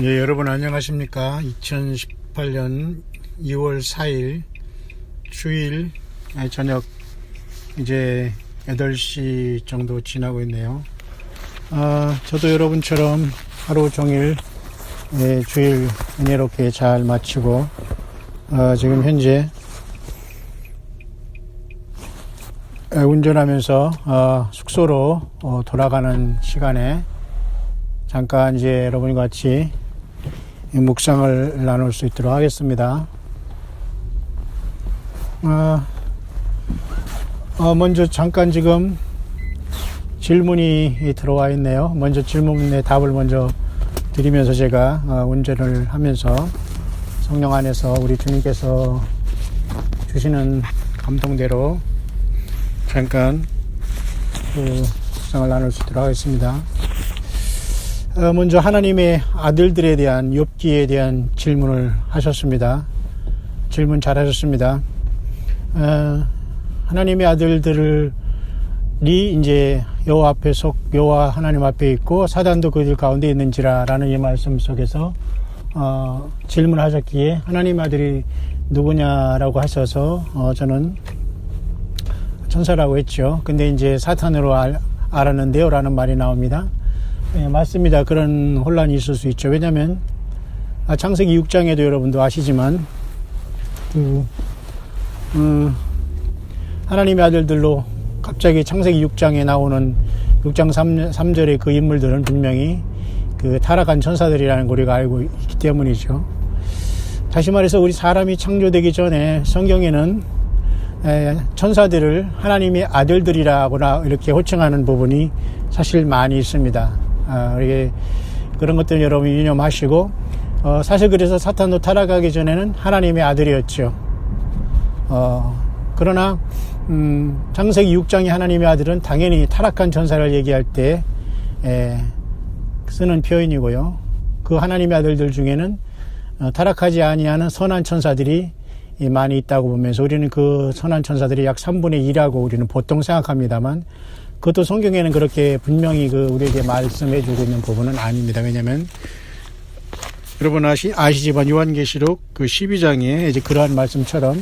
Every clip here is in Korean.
예, 여러분 안녕하십니까. 2018년 2월 4일 주일 저녁 이제 8시 정도 지나고 있네요. 저도 여러분처럼 하루 종일 주일 은혜롭게 잘 마치고 지금 현재 운전하면서 숙소로 돌아가는 시간에 잠깐 이제 여러분과 같이 묵상을 나눌 수 있도록 하겠습니다. 먼저 잠깐 지금 질문이 들어와 있네요. 먼저 질문에 답을 먼저 드리면서 제가 운전을 하면서 성령 안에서 우리 주님께서 주시는 감동대로 잠깐 묵상을 나눌 수 있도록 하겠습니다. 먼저 하나님의 아들들에 대한 욥기에 대한 질문을 하셨습니다. 질문 잘 하셨습니다. 하나님의 아들들이 이제 여호와 하나님 앞에 있고 사단도 그들 가운데 있는지라라는 이 말씀 속에서 질문하셨기에 하나님 아들이 누구냐라고 하셔서 저는 천사라고 했죠. 근데 이제 사탄으로 알았는데요 라는 말이 나옵니다. 네, 맞습니다. 그런 혼란이 있을 수 있죠. 왜냐하면 창세기 6장에도 여러분도 아시지만 하나님의 아들들로 갑자기 창세기 6장에 나오는 6장 3절의 그 인물들은 분명히 그 타락한 천사들이라는 걸 우리가 알고 있기 때문이죠. 다시 말해서 우리 사람이 창조되기 전에 성경에는 천사들을 하나님의 아들들이라거나 이렇게 호칭하는 부분이 사실 많이 있습니다. 그런 것들 여러분 유념하시고 사실 그래서 사탄도 타락하기 전에는 하나님의 아들이었죠. 그러나 창세기 6장의 하나님의 아들은 당연히 타락한 천사를 얘기할 때 쓰는 표현이고요. 그 하나님의 아들들 중에는 타락하지 아니하는 선한 천사들이 많이 있다고 보면서 우리는 그 선한 천사들이 약 3분의 1이라고 우리는 보통 생각합니다만 그것도 성경에는 그렇게 분명히 우리에게 말씀해 주고 있는 부분은 아닙니다. 왜냐하면 여러분 아시지만 요한계시록 12장에 이제 그러한 말씀처럼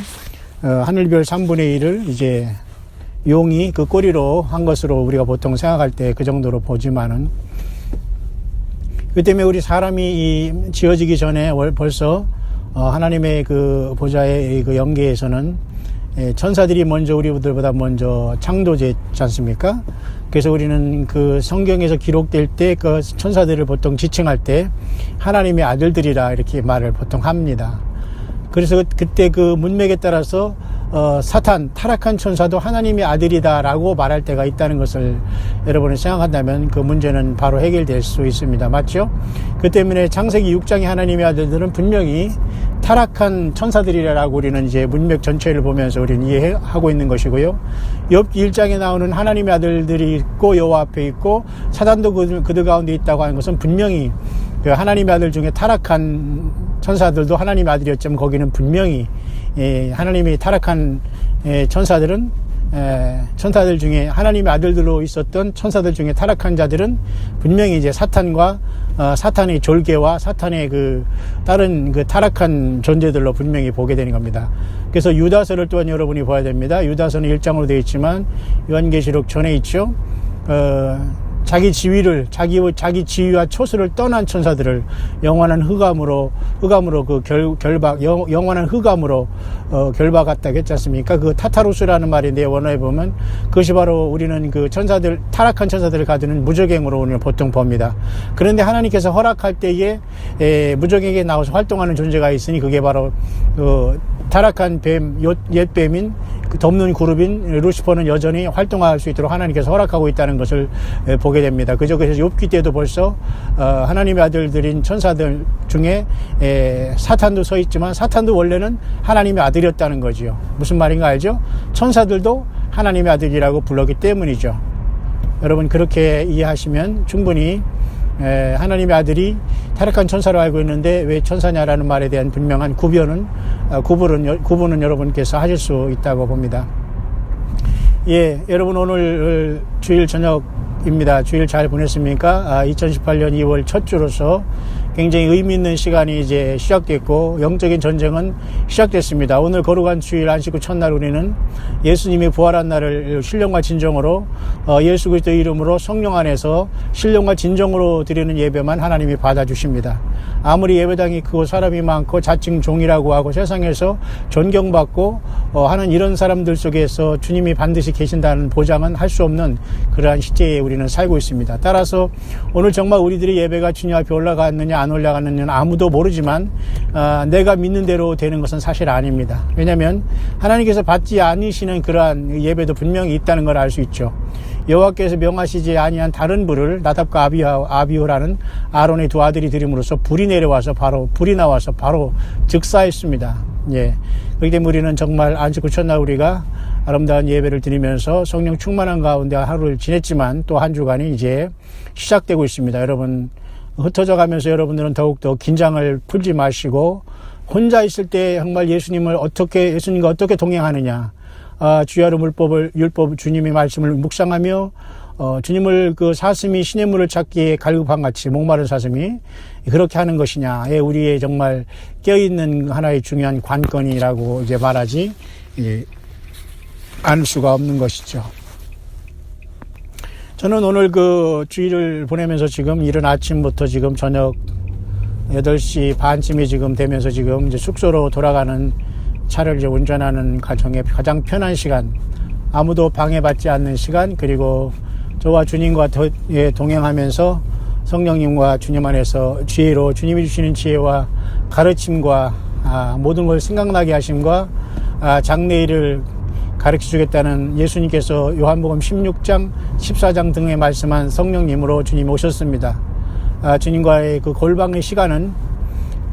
하늘별 3분의 1을 이제 용이 그 꼬리로 한 것으로 우리가 보통 생각할 때 그 정도로 보지만은 그 때문에 우리 사람이 지어지기 전에 벌써 하나님의 그 보좌의 그 영계에서는 천사들이 먼저 우리들보다 먼저 창조됐지 않습니까? 그래서 우리는 그 성경에서 기록될 때 그 천사들을 보통 지칭할 때 하나님의 아들들이라 이렇게 말을 보통 합니다. 그래서 그때 그 문맥에 따라서 사탄, 타락한 천사도 하나님의 아들이다라고 말할 때가 있다는 것을 여러분이 생각한다면 그 문제는 바로 해결될 수 있습니다. 맞죠? 그 때문에 창세기 6장의 하나님의 아들들은 분명히 타락한 천사들이라고 우리는 이제 문맥 전체를 보면서 우리는 이해하고 있는 것이고요. 욥기 1장에 나오는 하나님의 아들들이 있고 여호와 앞에 있고 사단도 그들 가운데 있다고 하는 것은 분명히 그 하나님의 아들 중에 타락한 천사들도 하나님의 아들이었지만 거기는 분명히 하나님이 타락한 천사들은 천사들 중에 하나님의 아들들로 있었던 천사들 중에 타락한 자들은 분명히 이제 사탄과 사탄의 졸개와 사탄의 그 다른 그 타락한 존재들로 분명히 보게 되는 겁니다. 그래서 유다서를 또한 여러분이 봐야 됩니다. 유다서는 1장으로 되어 있지만 요한계시록 전에 있죠. 자기 자기 지위와 초수를 떠난 천사들을 영원한 흑암으로 그 영원한 흑암으로 결박했다고 했지 않습니까? 그 타타루스라는 말인데 원어에 보면 그것이 바로 우리는 그 천사들, 타락한 천사들을 가두는 무적행으로 우리는 보통 봅니다. 그런데 하나님께서 허락할 때에 무적행에 나와서 활동하는 존재가 있으니 그게 바로 그 타락한 뱀, 옛뱀인 그 덮는 그룹인 루시퍼는 여전히 활동할 수 있도록 하나님께서 허락하고 있다는 것을 보게 됩니다. 그래서 욥기 때도 벌써 하나님의 아들들인 천사들 중에 사탄도 서 있지만 사탄도 원래는 하나님의 아들이었다는 거죠. 무슨 말인가 알죠? 천사들도 하나님의 아들이라고 불렀기 때문이죠. 여러분 그렇게 이해하시면 충분히 하나님의 아들이 타락한 천사로 알고 있는데 왜 천사냐라는 말에 대한 분명한 구분은 여러분께서 하실 수 있다고 봅니다. 예, 여러분 오늘 주일 저녁입니다. 주일 잘 보냈습니까? 2018년 2월 첫 주로서 굉장히 의미 있는 시간이 이제 시작됐고 영적인 전쟁은 시작됐습니다. 오늘 거룩한 주일 안식 후 첫날 우리는 예수님이 부활한 날을 신령과 진정으로 예수 그리스도의 이름으로 성령 안에서 신령과 진정으로 드리는 예배만 하나님이 받아주십니다. 아무리 예배당이 크고 사람이 많고 자칭 종이라고 하고 세상에서 존경받고 하는 이런 사람들 속에서 주님이 반드시 계신다는 보장은 할 수 없는 그러한 시대에 우리는 살고 있습니다. 따라서 오늘 정말 우리들의 예배가 주님 앞에 올라갔느냐 안 올라갔느냐는 아무도 모르지만 내가 믿는 대로 되는 것은 사실 아닙니다. 왜냐하면 하나님께서 받지 않으시는 그러한 예배도 분명히 있다는 걸 알 수 있죠. 여호와께서 명하시지 아니한 다른 불을 나답과 아비후라는 아론의 두 아들이 드림으로써 불이 나와서 바로 즉사했습니다. 예. 그렇기 때문에 우리는 정말 안식 후 첫날 우리가 아름다운 예배를 드리면서 성령 충만한 가운데 하루를 지냈지만 또 한 주간이 이제 시작되고 있습니다. 여러분 흩어져 가면서 여러분들은 더욱더 긴장을 풀지 마시고 혼자 있을 때 정말 예수님과 어떻게 동행하느냐, 주야로 율법 주님의 말씀을 묵상하며 주님을 그 사슴이 시냇 물을 찾기에 갈급한 같이 목마른 사슴이 그렇게 하는 것이냐, 우리의 정말 껴있는 하나의 중요한 관건이라고 이제 말하지 않을 수가 없는 것이죠. 저는 오늘 그 주일을 보내면서 지금 이른 아침부터 지금 저녁 8시 반쯤이 지금 되면서 지금 이제 숙소로 돌아가는 차를 이제 운전하는 과정에 가장 편한 시간, 아무도 방해받지 않는 시간, 그리고 저와 주님과 동행하면서 성령님과 주님 안에서 지혜로 주님이 주시는 지혜와 가르침과 모든 걸 생각나게 하심과 장래일을 가르쳐 주겠다는 예수님께서 요한복음 16장, 14장 등에 말씀한 성령님으로 주님이 오셨습니다. 주님과의 그 골방의 시간은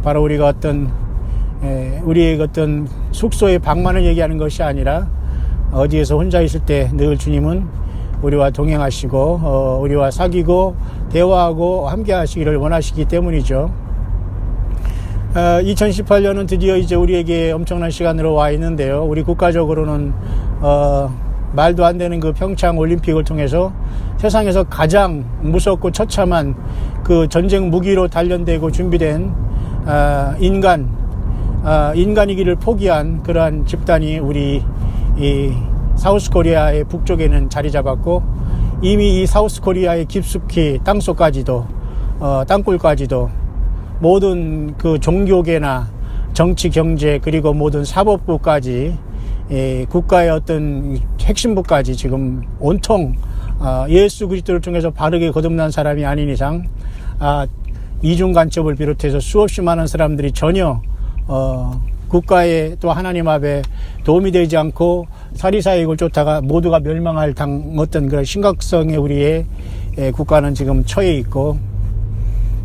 바로 우리가 우리의 어떤 숙소의 방만을 얘기하는 것이 아니라 어디에서 혼자 있을 때 늘 주님은 우리와 동행하시고 우리와 사귀고 대화하고 함께 하시기를 원하시기 때문이죠. 2018년은 드디어 이제 우리에게 엄청난 시간으로 와 있는데요. 우리 국가적으로는 말도 안 되는 그 평창 올림픽을 통해서 세상에서 가장 무섭고 처참한 그 전쟁 무기로 단련되고 준비된 인간이기를 포기한 그러한 집단이 우리 이 사우스코리아의 북쪽에는 자리 잡았고, 이미 이 사우스코리아의 깊숙이 땅속까지도 땅굴까지도 모든 그 종교계나 정치 경제 그리고 모든 사법부까지 국가의 어떤 핵심부까지 지금 온통 예수 그리스도를 통해서 바르게 거듭난 사람이 아닌 이상 이중 간첩을 비롯해서 수없이 많은 사람들이 전혀 국가에 또 하나님 앞에 도움이 되지 않고 사리사욕을 쫓다가 모두가 멸망할 어떤 그런 심각성의 우리의 국가는 지금 처해 있고,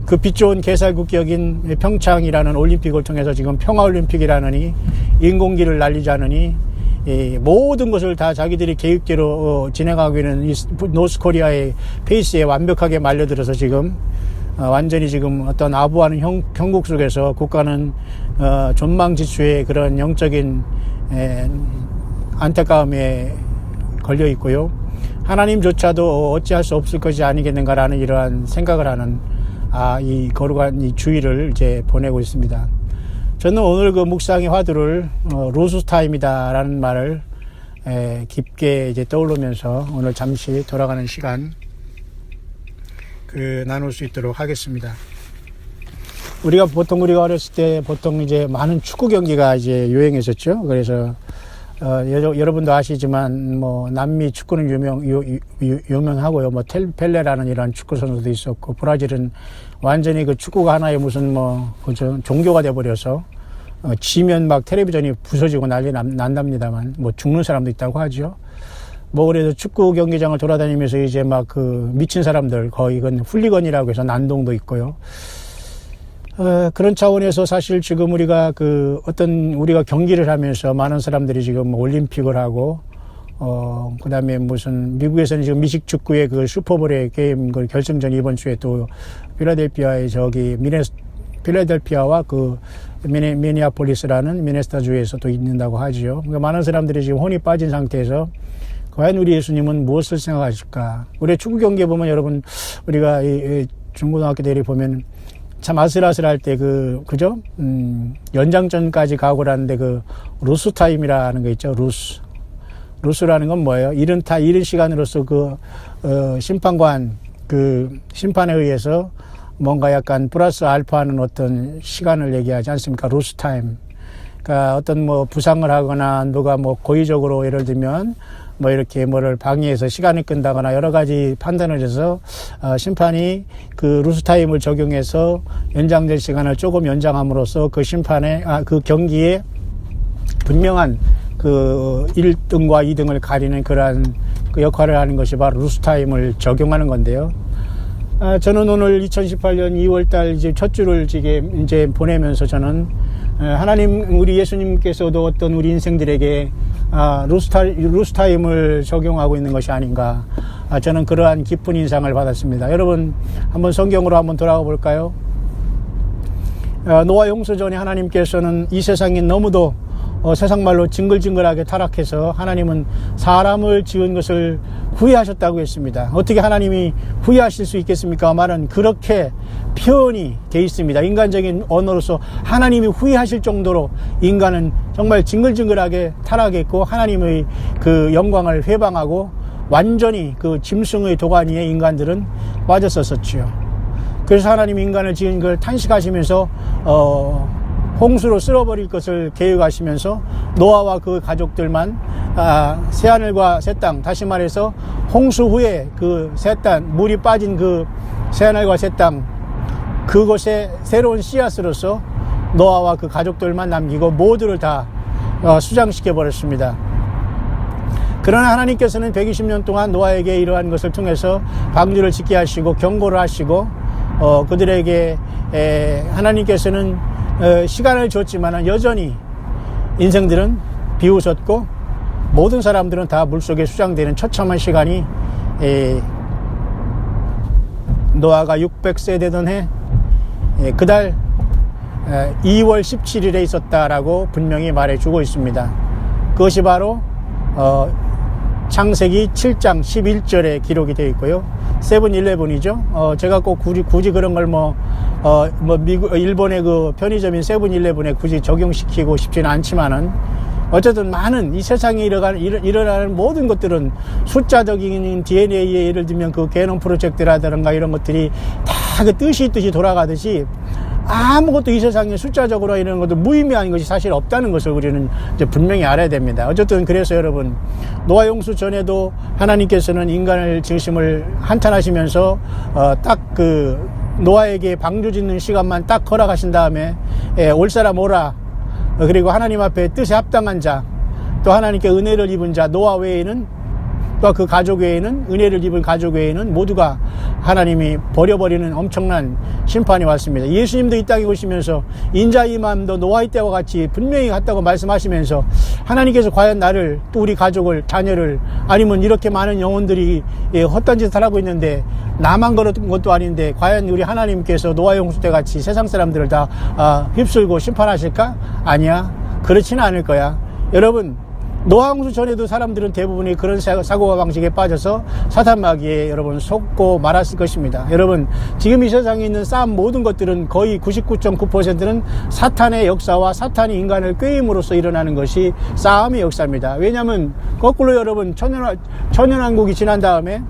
그 빛 좋은 개살국격인 평창이라는 올림픽을 통해서 지금 평화올림픽이라느니 인공기를 날리자느니 모든 것을 다 자기들이 계획대로 진행하고 있는 이 노스코리아의 페이스에 완벽하게 말려들어서 지금 완전히 지금 어떤 아부하는 형국 속에서 국가는 존망지추의 그런 영적인 안타까움에 걸려 있고요. 하나님조차도 어찌할 수 없을 것이 아니겠는가라는 이러한 생각을 하는 이 거룩한 이 주일을 이제 보내고 있습니다. 저는 오늘 그 묵상의 화두를 로스 타임이다라는 말을 깊게 이제 떠올리면서 오늘 잠시 돌아가는 시간 나눌 수 있도록 하겠습니다. 우리가 어렸을 때 보통 이제 많은 축구 경기가 이제 유행했었죠. 그래서 여러분도 아시지만 뭐 남미 축구는 유명하고요. 뭐 펠레라는 이런 축구 선수도 있었고, 브라질은 완전히 그 축구가 하나의 무슨 종교가 돼버려서 지면 막 텔레비전이 부서지고 난리 난답니다만 뭐 죽는 사람도 있다고 하죠. 뭐 그래서 축구 경기장을 돌아다니면서 이제 막 그 미친 사람들, 거의 이건 훌리건이라고 해서 난동도 있고요. 그런 차원에서 사실 지금 우리가 우리가 경기를 하면서 많은 사람들이 지금 올림픽을 하고, 그 다음에 무슨, 미국에서는 지금 미식 축구의 그 슈퍼볼의 게임 그 결승전 이번 주에 또 필라델피아의 필라델피아와 그 미니아폴리스라는 미네스타주에서 또 있는다고 하지요. 그러니까 많은 사람들이 지금 혼이 빠진 상태에서 과연 우리 예수님은 무엇을 생각하실까? 우리 축구 경기에 보면 여러분, 우리가 중고등학교 때를 보면 참 아슬아슬할 때 그죠? 연장전까지 가고 그러는데 그 루스 타임이라는 거 있죠. 루스라는 건 뭐예요? 이른 시간으로서 심판관 심판에 의해서 뭔가 약간 플러스 알파하는 어떤 시간을 얘기하지 않습니까? 루스 타임. 그러니까 어떤 뭐 부상을 하거나 누가 뭐 고의적으로 예를 들면 뭐 이렇게 뭐를 방해해서 시간을 끈다거나 여러 가지 판단을 해서 심판이 그 루스 타임을 적용해서 연장된 시간을 조금 연장함으로써 그 그 경기에 분명한 그 1등과 2등을 가리는 그러한 그 역할을 하는 것이 바로 루스 타임을 적용하는 건데요. 저는 오늘 2018년 2월달 이제 첫 주를 이제 보내면서 저는 하나님, 우리 예수님께서도 어떤 우리 인생들에게 루스 타임을 적용하고 있는 것이 아닌가. 저는 그러한 깊은 인상을 받았습니다. 여러분, 한번 성경으로 한번 돌아가 볼까요? 노아 용서 전에 하나님께서는 이 세상이 너무도 세상 말로 징글징글하게 타락해서 하나님은 사람을 지은 것을 후회하셨다고 했습니다. 어떻게 하나님이 후회하실 수 있겠습니까? 말은 그렇게 표현이 돼 있습니다. 인간적인 언어로서 하나님이 후회하실 정도로 인간은 정말 징글징글하게 타락했고 하나님의 그 영광을 회방하고 완전히 그 짐승의 도가니에 인간들은 빠졌었지요. 그래서 하나님이 인간을 지은 걸 탄식하시면서 홍수로 쓸어버릴 것을 계획하시면서 노아와 그 가족들만 새하늘과 새 땅, 다시 말해서 홍수 후에 그 새 땅, 물이 빠진 그 새하늘과 새 땅, 그곳에 새로운 씨앗으로서 노아와 그 가족들만 남기고 모두를 다 수장시켜 버렸습니다. 그러나 하나님께서는 120년 동안 노아에게 이러한 것을 통해서 방주를 짓게 하시고 경고를 하시고 그들에게 하나님께서는 시간을 줬지만 여전히 인생들은 비웃었고 모든 사람들은 다 물속에 수장되는 처참한 시간이 노아가 600세 되던 해 그달 2월 17일에 있었다라고 분명히 말해주고 있습니다. 그것이 바로 창세기 7장 11절에 기록이 되어 있고요. 세븐일레븐이죠. 제가 꼭 굳이 그런 걸 일본의 그 편의점인 세븐일레븐에 굳이 적용시키고 싶지는 않지만은 어쨌든 많은 이 세상에 일어나는 모든 것들은 숫자적인 DNA에 예를 들면 그 게놈 프로젝트라든가 이런 것들이 다 그 뜻이 돌아가듯이 아무것도 이 세상에 숫자적으로 이런 것도 무의미한 것이 사실 없다는 것을 우리는 이제 분명히 알아야 됩니다. 어쨌든 그래서 여러분, 노아 용수 전에도 하나님께서는 인간을 지으심을 한탄하시면서 딱 그 노아에게 방주 짓는 시간만 딱 허락하신 다음에 올 사람 오라. 그리고 하나님 앞에 뜻에 합당한 자, 또 하나님께 은혜를 입은 자 노아 외에는, 또 그 가족 외에는, 은혜를 입은 가족 외에는 모두가 하나님이 버려버리는 엄청난 심판이 왔습니다. 예수님도 이 땅에 오시면서 인자의 마음도 노아의 때와 같이 분명히 같다고 말씀하시면서 하나님께서 과연 나를, 또 우리 가족을, 자녀를, 아니면 이렇게 많은 영혼들이 헛된 짓을 하고 있는데 나만 그런 것도 아닌데 과연 우리 하나님께서 노아 용수 때 같이 세상 사람들을 다 휩쓸고 심판하실까? 아니야, 그렇지는 않을 거야. 여러분, 노아 홍수 전에도 사람들은 대부분이 그런 사고와 방식에 빠져서 사탄마귀에 여러분 속고 말았을 것입니다. 여러분, 지금 이 세상에 있는 싸움 모든 것들은 거의 99.9%는 사탄의 역사와 사탄이 인간을 꾀임으로써 일어나는 것이 싸움의 역사입니다. 왜냐하면 거꾸로 여러분, 천연왕국이 지난 다음에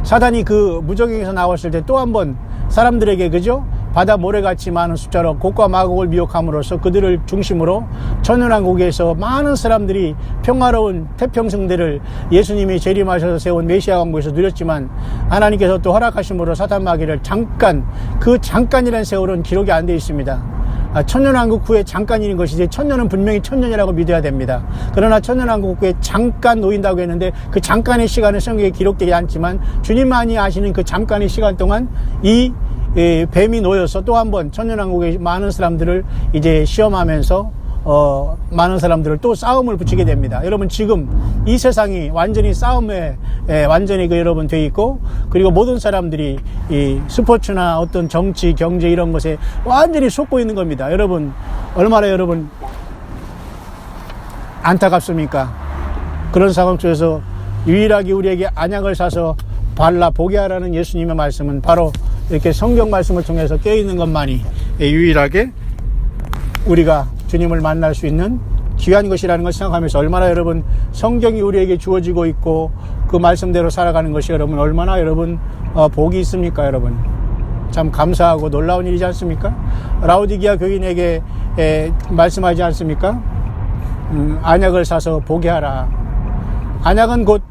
사단이 그 무적행에서 나왔을 때 또 한 번 사람들에게, 그죠? 바다 모래같이 많은 숫자로 곡과 마곡을 미혹함으로써 그들을 중심으로 천연왕국에서 많은 사람들이 평화로운 태평성대를 예수님이 재림하셔서 세운 메시아 왕국에서 누렸지만 하나님께서 또 허락하심으로 사탄 마귀를 잠깐, 그 잠깐이라는 세월은 기록이 안 되어 있습니다. 천년왕국 후에 잠깐인 것이지 천년은 분명히 천년이라고 믿어야 됩니다. 그러나 천년왕국 후에 잠깐 놓인다고 했는데 그 잠깐의 시간은 성경에 기록되지 않지만 주님만이 아시는 그 잠깐의 시간 동안 이 뱀이 놓여서 또 한 번 천년왕국의 많은 사람들을 이제 시험하면서 많은 사람들을 또 싸움을 붙이게 됩니다. 여러분, 지금 이 세상이 완전히 싸움에 완전히 여러분 돼 있고, 그리고 모든 사람들이 이 스포츠나 어떤 정치, 경제 이런 것에 완전히 속고 있는 겁니다. 여러분, 얼마나 여러분 안타깝습니까? 그런 상황 속에서 유일하게 우리에게 안약을 사서 발라 보게 하라는 예수님의 말씀은 바로 이렇게 성경 말씀을 통해서 깨어있는 것만이 유일하게 우리가 주님을 만날 수 있는 귀한 것이라는 걸 생각하면서 얼마나 여러분 성경이 우리에게 주어지고 있고 그 말씀대로 살아가는 것이 여러분 얼마나 여러분 복이 있습니까 여러분. 참 감사하고 놀라운 일이지 않습니까? 라오디게아 교인에게 말씀하지 않습니까? 안약을 사서 보게 하라. 안약은 곧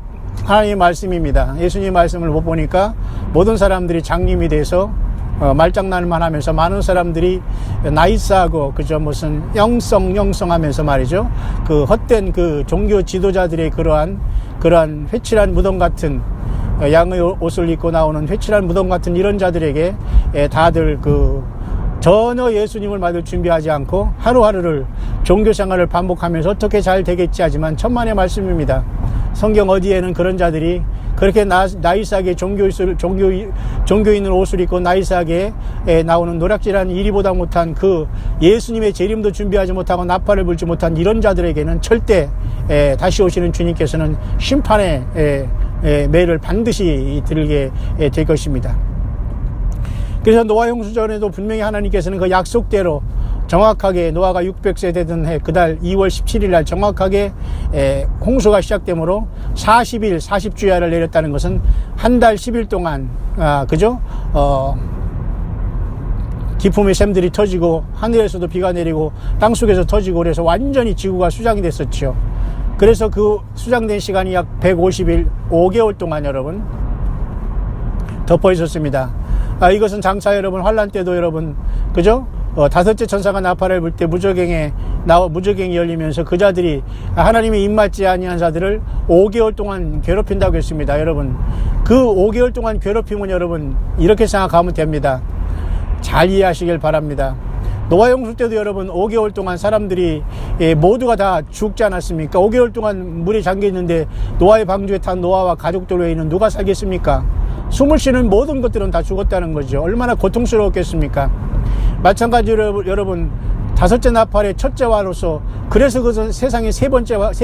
하나님의 말씀입니다. 예수님 말씀을 못 보니까 모든 사람들이 장님이 돼서 말장난만 하면서 많은 사람들이 나이스하고 그저 무슨 영성하면서 말이죠. 그 헛된 그 종교 지도자들의 그러한 회칠한 무덤 같은 양의 옷을 입고 나오는 회칠한 무덤 같은 이런 자들에게 다들 전혀 예수님을 받을 준비하지 않고 하루하루를 종교 생활을 반복하면서 어떻게 잘 되겠지 하지만 천만의 말씀입니다. 성경 어디에는 그런 자들이 그렇게 나이스하게 종교인의 옷을 입고 나이스하게 나오는 노략질한 이리보다 못한 그 예수님의 재림도 준비하지 못하고 나팔을 불지 못한 이런 자들에게는 절대 다시 오시는 주님께서는 심판의 매를 반드시 들게 될 것입니다. 그래서 노아 홍수전에도 분명히 하나님께서는 그 약속대로 정확하게 노아가 600세 되던 해 그달 2월 17일 날 정확하게 홍수가 시작되므로 40주야를 내렸다는 것은 한 달 10일 동안 그죠? 기품의 샘들이 터지고 하늘에서도 비가 내리고 땅속에서 터지고 그래서 완전히 지구가 수장이 됐었죠. 그래서 그 수장된 시간이 약 150일 5개월 동안 여러분 덮어 있었습니다. 이것은 장차 여러분 환란 때도 여러분 그죠? 다섯째 천사가 나팔을 불 때 무저갱이 열리면서 그 자들이 하나님의 입맞지 아니한 자들을 5개월 동안 괴롭힌다고 했습니다. 여러분 그 5개월 동안 괴롭힘은 여러분 이렇게 생각하면 됩니다. 잘 이해하시길 바랍니다. 노아 홍수 때도 여러분 5개월 동안 사람들이 모두가 다 죽지 않았습니까? 5개월 동안 물에 잠겨 있는데 노아의 방주에 탄 노아와 가족들 외에는 누가 살겠습니까? 숨을 쉬는 모든 것들은 다 죽었다는 거죠. 얼마나 고통스러웠겠습니까? 마찬가지로 여러분 다섯째 나팔의 첫째 화로서 그래서 그 세상의 세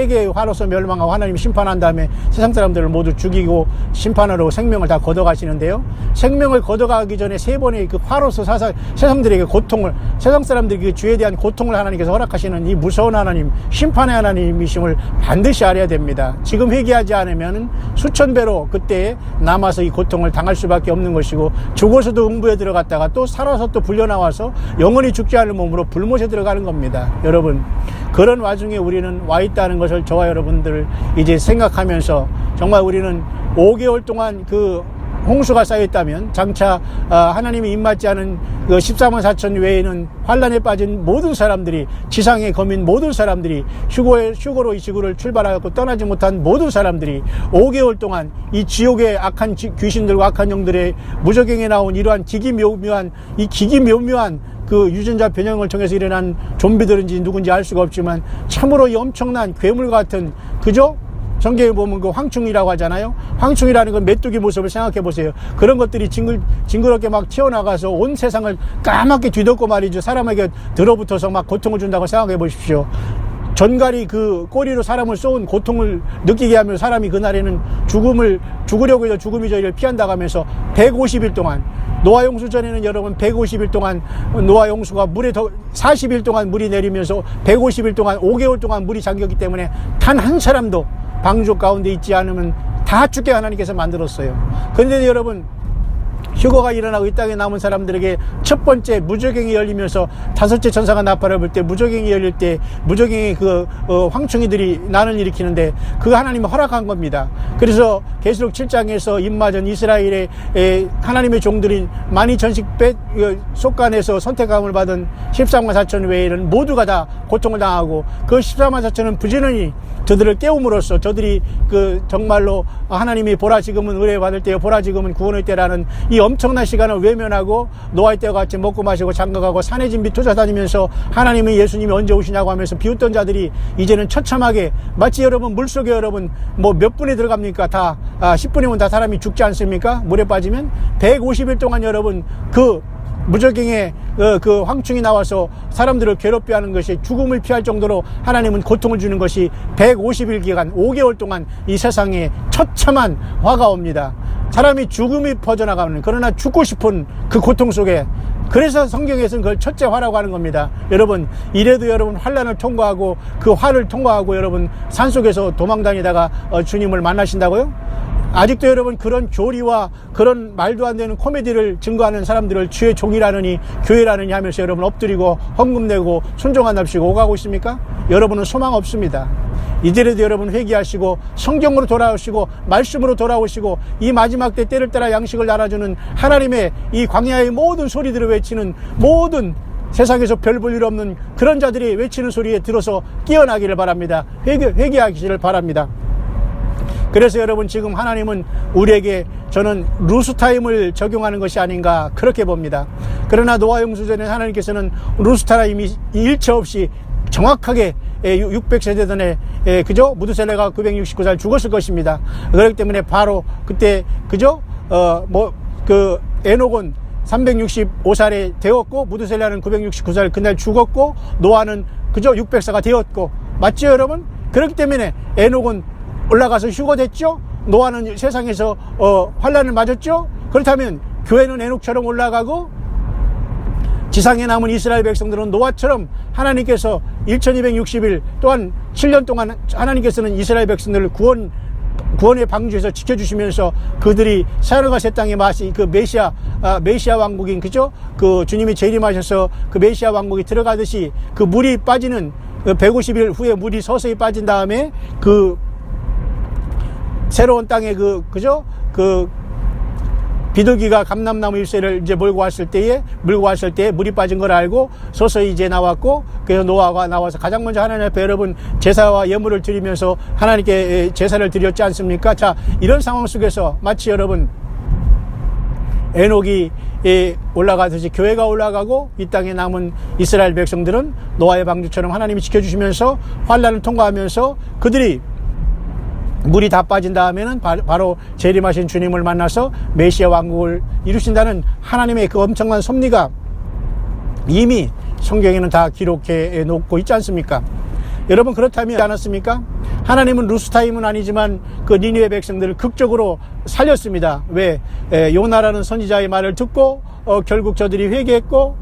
개의 화로서 멸망하고 하나님이 심판한 다음에 세상 사람들을 모두 죽이고 심판하러 생명을 다 걷어가시는데요. 생명을 걷어가기 전에 세 번의 그 화로서 세상들에게 세상 사람들에게 주에 대한 고통을 하나님께서 허락하시는 이 무서운 하나님, 심판의 하나님이심을 반드시 알아야 됩니다. 지금 회개하지 않으면 수천 배로 그때 남아서 이 고통을 당할 수밖에 없는 것이고 죽어서도 음부에 들어갔다가 또 살아서 또 불려나와서 영원히 죽지 않을 몸으로 불못에 들어가는 겁니다. 여러분 그런 와중에 우리는 와 있다는 것을 저와 여러분들 이제 생각하면서 정말 우리는 5개월 동안 그 홍수가 쌓였다면 장차 하나님이 입맞지 않은 그 14만 4천 외에는 환란에 빠진 모든 사람들이 지상의 거민 모든 사람들이 휴거로 이 지구를 출발하고 떠나지 못한 모든 사람들이 5개월 동안 이 지옥의 악한 귀신들과 악한 영들의 무저갱에 나온 이러한 기기묘묘한 그 유전자 변형을 통해서 일어난 좀비들인지 누군지 알 수가 없지만 참으로 이 엄청난 괴물 같은 그죠? 성경에 보면 그 황충이라고 하잖아요. 황충이라는 건 메뚜기 모습을 생각해 보세요. 그런 것들이 징그럽게 막 튀어나가서 온 세상을 까맣게 뒤덮고 말이죠. 사람에게 들어붙어서 막 고통을 준다고 생각해 보십시오. 전갈이 그 꼬리로 사람을 쏘은 고통을 느끼게 하며 사람이 그날에는 죽으려고 해서 죽음이 저희를 피한다고 하면서 150일 동안 노아 홍수 전에는 여러분 150일 동안 노아 홍수가 40일 동안 물이 내리면서 150일 동안 5개월 동안 물이 잠겼기 때문에 단 한 사람도 방주 가운데 있지 않으면 다 죽게 하나님께서 만들었어요. 그런데 여러분 휴거가 일어나고 이 땅에 남은 사람들에게 첫 번째 무저갱이 열리면서 다섯째 천사가 나팔을 불 때 무저갱이 열릴 때 무저갱이 황충이들이 난을 일으키는데 그거 하나님이 허락한 겁니다. 그래서 계시록 7장에서 입맞은 이스라엘의 하나님의 종들인 12,000씩 속간에서 선택함을 받은 14만 4천 외에는 모두가 다 고통을 당하고 그 14만 4천은 부지런히 저들을 깨움으로써 저들이 정말로 하나님이 보라 지금은 의뢰 받을 때요 보라 지금은 구원의 때라는 이 엄청난 시간을 외면하고 노아의 때와 같이 먹고 마시고 장가가고 산에 진비 투자다니면서 하나님이 예수님이 언제 오시냐고 하면서 비웃던 자들이 이제는 처참하게 마치 여러분 물속에 여러분 뭐 몇 분에 들어갑니까? 다 10분이면 다 사람이 죽지 않습니까? 물에 빠지면 150일 동안 여러분 무적경에 그 황충이 나와서 사람들을 괴롭게 하는 것이 죽음을 피할 정도로 하나님은 고통을 주는 것이 150일 기간 5개월 동안 이 세상에 처참한 화가 옵니다. 사람이 죽음이 퍼져나가는, 그러나 죽고 싶은 그 고통 속에, 그래서 성경에서는 그걸 첫째 화라고 하는 겁니다. 여러분, 이래도 여러분 환난을 통과하고 그 화를 통과하고 여러분 산속에서 도망다니다가 주님을 만나신다고요? 아직도 여러분 그런 교리와 그런 말도 안 되는 코미디를 증거하는 사람들을 주의 종이라느니 교회라느니 하면서 여러분 엎드리고 헌금 내고 순종한답시고 오가고 있습니까? 여러분은 소망 없습니다. 이제라도 여러분 회개하시고 성경으로 돌아오시고 말씀으로 돌아오시고 이 마지막 때 때를 따라 양식을 나눠주는 하나님의 이 광야의 모든 소리들을 외치는, 모든 세상에서 별 볼 일 없는 그런 자들이 외치는 소리에 들어서 깨어나기를 바랍니다. 회개하기를 바랍니다. 그래서 여러분 지금 하나님은 우리에게, 저는 루스타임을 적용하는 것이 아닌가 그렇게 봅니다. 그러나 노아 용수전에 하나님께서는 루스타임이 일체 없이 정확하게 600세대 전에 그죠? 무드셀레가 969살 죽었을 것입니다. 그렇기 때문에 바로 그때 그죠? 에녹은 365살에 되었고 무드셀레는 969살 그날 죽었고 노아는 그죠? 600세가 되었고, 맞죠 여러분? 그렇기 때문에 에녹은 올라가서 휴거됐죠? 노아는 세상에서 환난을 맞았죠? 그렇다면 교회는 에녹처럼 올라가고 지상에 남은 이스라엘 백성들은 노아처럼 하나님께서 1260일 또한 7년 동안 하나님께서는 이스라엘 백성들을 구원의 방주에서 지켜주시면서 그들이 사르가 새 땅에 마시 그 메시아 왕국인 그죠? 그 주님이 재림하셔서 그 메시아 왕국이 들어가듯이 그 물이 빠지는 150일 후에 물이 서서히 빠진 다음에 그 새로운 땅에 그죠? 그 비둘기가 감람나무 잎새를 이제 물고 왔을 때에 물이 빠진 걸 알고 서서히 이제 나왔고, 그래서 노아가 나와서 가장 먼저 하나님 앞에 여러분 제사와 예물을 드리면서 하나님께 제사를 드렸지 않습니까? 자, 이런 상황 속에서 마치 여러분 에녹이 올라가듯이 교회가 올라가고 이 땅에 남은 이스라엘 백성들은 노아의 방주처럼 하나님이 지켜주시면서 환난을 통과하면서 그들이 물이 다 빠진 다음에는 바로 재림하신 주님을 만나서 메시아 왕국을 이루신다는 하나님의 그 엄청난 섭리가 이미 성경에는 다 기록해 놓고 있지 않습니까? 여러분, 그렇다면 않았습니까? 하나님은 루스타임은 아니지만 그 니느웨 백성들을 극적으로 살렸습니다. 왜? 요나라는 선지자의 말을 듣고 결국 저들이 회개했고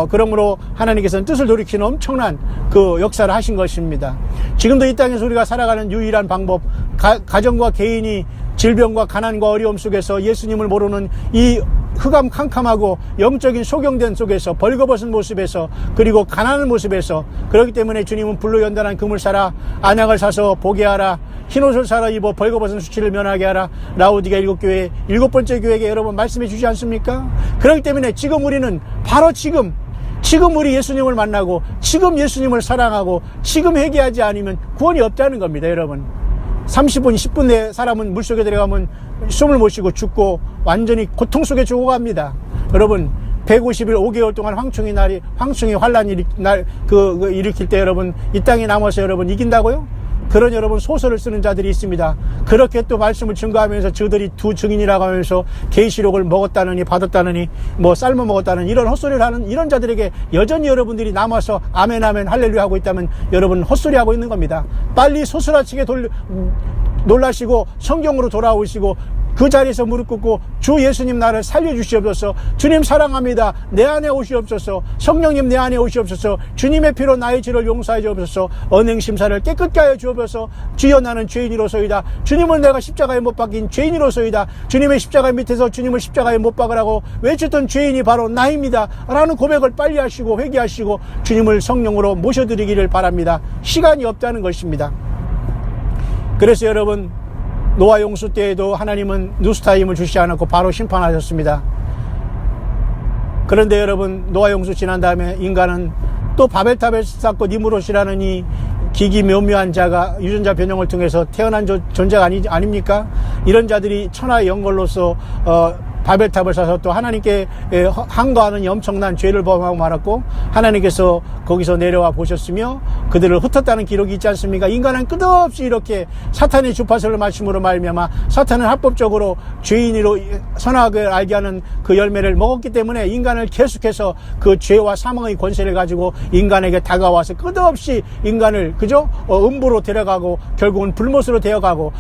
그러므로 하나님께서는 뜻을 돌이키는 엄청난 그 역사를 하신 것입니다. 지금도 이 땅에서 우리가 살아가는 유일한 방법, 가정과 개인이 질병과 가난과 어려움 속에서 예수님을 모르는 이 흑암 캄캄하고 영적인 소경된 속에서 벌거벗은 모습에서 그리고 가난한 모습에서, 그렇기 때문에 주님은 불로 연단한 금을 사라, 안약을 사서 보게 하라, 흰옷을 사라 입어 벌거벗은 수치를 면하게 하라, 라오디가 7교회 7번째 교회에게 여러분 말씀해 주지 않습니까? 그렇기 때문에 지금 우리는 바로 지금 우리 예수님을 만나고 지금 예수님을 사랑하고 지금 회개하지 않으면 구원이 없다는 겁니다. 여러분, 30분 10분 내에 사람은 물속에 들어가면 숨을 못 쉬고 죽고 완전히 고통 속에 죽어갑니다. 여러분, 150일 5개월 동안 황충이 환란이 일으킬 때 여러분 이 땅에 남아서 여러분 이긴다고요? 그런 여러분 소설을 쓰는 자들이 있습니다. 그렇게 또 말씀을 증거하면서 저들이 두 증인이라고 하면서 계시록을 먹었다느니 받았다느니 뭐 삶아 먹었다는 이런 헛소리를 하는 이런 자들에게 여전히 여러분들이 남아서 아멘 아멘 할렐루야 하고 있다면 여러분 헛소리하고 있는 겁니다. 빨리 소스라치게 놀라시고 성경으로 돌아오시고 그 자리에서 무릎 꿇고 주 예수님 나를 살려주시옵소서, 주님 사랑합니다, 내 안에 오시옵소서, 성령님 내 안에 오시옵소서, 주님의 피로 나의 죄를 용서해 주옵소서, 언행심사를 깨끗게 하여 주옵소서, 주여 나는 죄인이로소이다, 주님은 내가 십자가에 못 박힌 죄인이로소이다, 주님의 십자가 밑에서 주님을 십자가에 못 박으라고 외쳤던 죄인이 바로 나입니다 라는 고백을 빨리 하시고 회개하시고 주님을 성령으로 모셔드리기를 바랍니다. 시간이 없다는 것입니다. 그래서 여러분, 노아 용수 때에도 하나님은 누스타임을 주시지 않았고 바로 심판하셨습니다. 그런데 여러분, 노아 용수 지난 다음에 인간은 또 바벨탑을 쌓고 니무롯이라는 이 기기묘묘한 자가 유전자 변형을 통해서 태어난 존재가 아닙니까? 이런 자들이 천하의 영걸로서 바벨탑을 사서 또 하나님께 항거하는 엄청난 죄를 범하고 말았고, 하나님께서 거기서 내려와 보셨으며 그들을 흩었다는 기록이 있지 않습니까? 인간은 끝없이 이렇게 사탄의 주파수를 맞춤으로 말미암아 사탄은 합법적으로 죄인으로 선악을 알게 하는 그 열매를 먹었기 때문에 인간을 계속해서 그 죄와 사망의 권세를 가지고 인간에게 다가와서 끝없이 인간을 음부로 데려가고 결국은 불못으로 되어가고,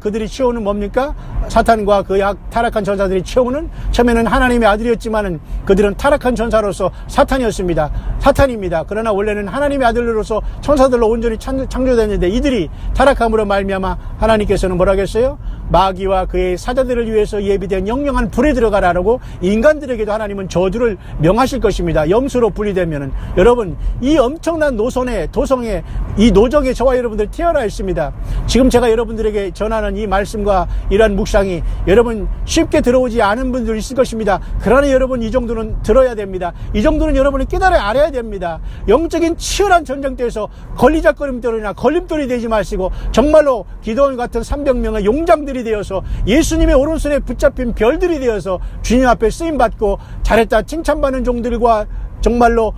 그들이 치워오는 뭡니까? 사탄과 그 타락한 전사들이 치워오는, 처음에는 하나님의 아들이었지만은 그들은 타락한 전사로서 사탄입니다. 그러나 원래는 하나님의 아들로서 천사들로 온전히 창조됐는데 이들이 타락함으로 말미암아 하나님께서는 뭐라고 했어요? 마귀와 그의 사자들을 위해서 예비된 영영한 불에 들어가라고 인간들에게도 하나님은 저주를 명하실 것입니다. 염수로 분리되면은. 여러분, 이 엄청난 도성에 이 노정에 저와 여러분들 태어나 있습니다. 지금 제가 여러분들에게 전하는 이 말씀과 이러한 묵상이 여러분 쉽게 들어오지 않은 분들 있을 것입니다. 그러나 여러분 이 정도는 들어야 됩니다. 이 정도는 여러분이 깨달아 알아야 됩니다. 영적인 치열한 전쟁터에서 걸림돌이 되지 마시고 정말로 기도원 같은 300명의 용장들이 되어서 예수님의 오른손에 붙잡힌 별들이 되어서 주님 앞에 쓰임받고 잘했다 칭찬받는 종들과 정말로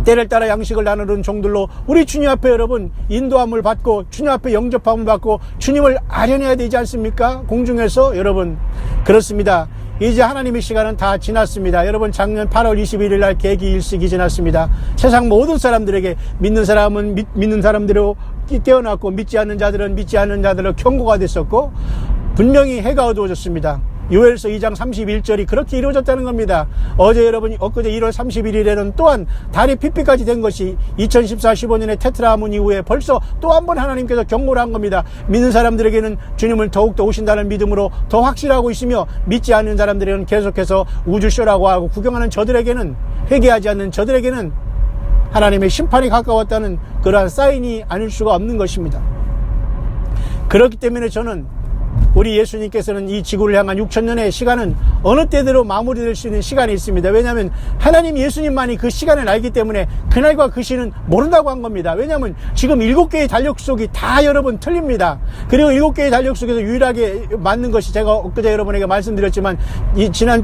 때를 따라 양식을 나누는 종들로 우리 주님 앞에 여러분 인도함을 받고 주님 앞에 영접함을 받고 주님을 아련해야 되지 않습니까? 공중에서 여러분, 그렇습니다. 이제 하나님의 시간은 다 지났습니다. 여러분, 작년 8월 21일 날 계기 일식이 지났습니다. 세상 모든 사람들에게 믿는 사람은 믿는 사람대로 깨어났고 믿지 않는 자들은 믿지 않는 자들로 경고가 됐었고, 분명히 해가 어두워졌습니다. 요엘서 2장 31절이 그렇게 이루어졌다는 겁니다. 엊그제 1월 31일에는 또한 달이 핏빛까지 된 것이 2014-15년의 테트라문 이후에 벌써 또 한 번 하나님께서 경고를 한 겁니다. 믿는 사람들에게는 주님을 더욱더 오신다는 믿음으로 더 확실하고 있으며, 믿지 않는 사람들에게는 계속해서 우주쇼라고 하고, 구경하는 저들에게는, 회개하지 않는 저들에게는 하나님의 심판이 가까웠다는 그러한 사인이 아닐 수가 없는 것입니다. 그렇기 때문에 저는 우리 예수님께서는 이 지구를 향한 6,000년의 시간은 어느 때대로 마무리될 수 있는 시간이 있습니다. 왜냐하면 하나님 예수님만이 그 시간을 알기 때문에 그날과 그 시는 모른다고 한 겁니다. 왜냐하면 지금 7개의 달력 속이 다 여러분 틀립니다. 그리고 7개의 달력 속에서 유일하게 맞는 것이, 제가 엊그제 여러분에게 말씀드렸지만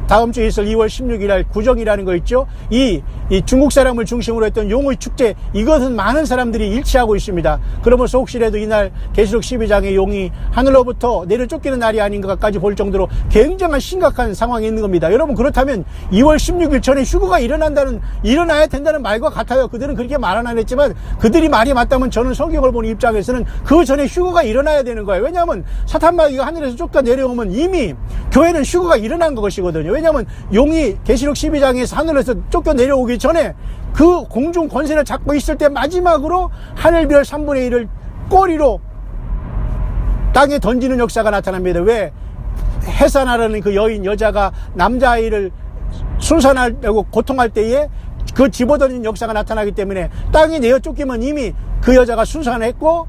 다음 주에 있을 2월 16일 날 구정이라는 거 있죠. 이 중국 사람을 중심으로 했던 용의 축제, 이것은 많은 사람들이 일치하고 있습니다. 그러면서 혹시라도 이날 계시록 12장의 용이 하늘로부터 내려 쫓기는 날이 아닌가까지 볼 정도로 굉장한 심각한 상황이 있는 겁니다. 여러분, 그렇다면 2월 16일 전에 휴거가 일어나야 된다는 말과 같아요. 그들은 그렇게 말 안 했지만, 그들이 말이 맞다면 저는 성경을 보는 입장에서는 그 전에 휴거가 일어나야 되는 거예요. 왜냐하면 사탄마귀가 하늘에서 쫓겨 내려오면 이미 교회는 휴거가 일어난 것이거든요. 왜냐하면 용이 계시록 12장에서 하늘에서 쫓겨 내려오기 전에 그 공중 권세를 잡고 있을 때 마지막으로 하늘별 3분의 1을 꼬리로 땅에 던지는 역사가 나타납니다. 왜? 해산하라는 그 여자가 남자아이를 순산하려고 고통할 때에 그 집어던지는 역사가 나타나기 때문에, 땅이 내어 쫓기면 이미 그 여자가 순산했고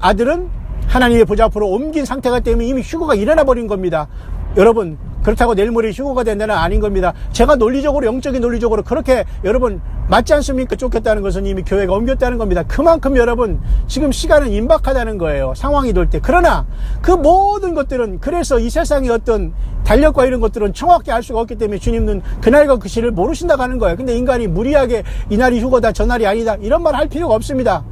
아들은 하나님의 보좌 앞으로 옮긴 상태가 때문에 이미 휴거가 일어나 버린 겁니다. 여러분, 그렇다고 내일 모레 휴거가 된다는 아닌 겁니다. 제가 영적인 논리적으로 그렇게 여러분 맞지 않습니까? 쫓겼다는 것은 이미 교회가 옮겼다는 겁니다. 그만큼 여러분 지금 시간은 임박하다는 거예요. 상황이 돌 때. 그러나 그 모든 것들은, 그래서 이 세상의 어떤 달력과 이런 것들은 정확히 알 수가 없기 때문에 주님은 그날과 그 시를 모르신다고 하는 거예요. 근데 인간이 무리하게 이날이 휴거다 저날이 아니다 이런 말 할 필요가 없습니다.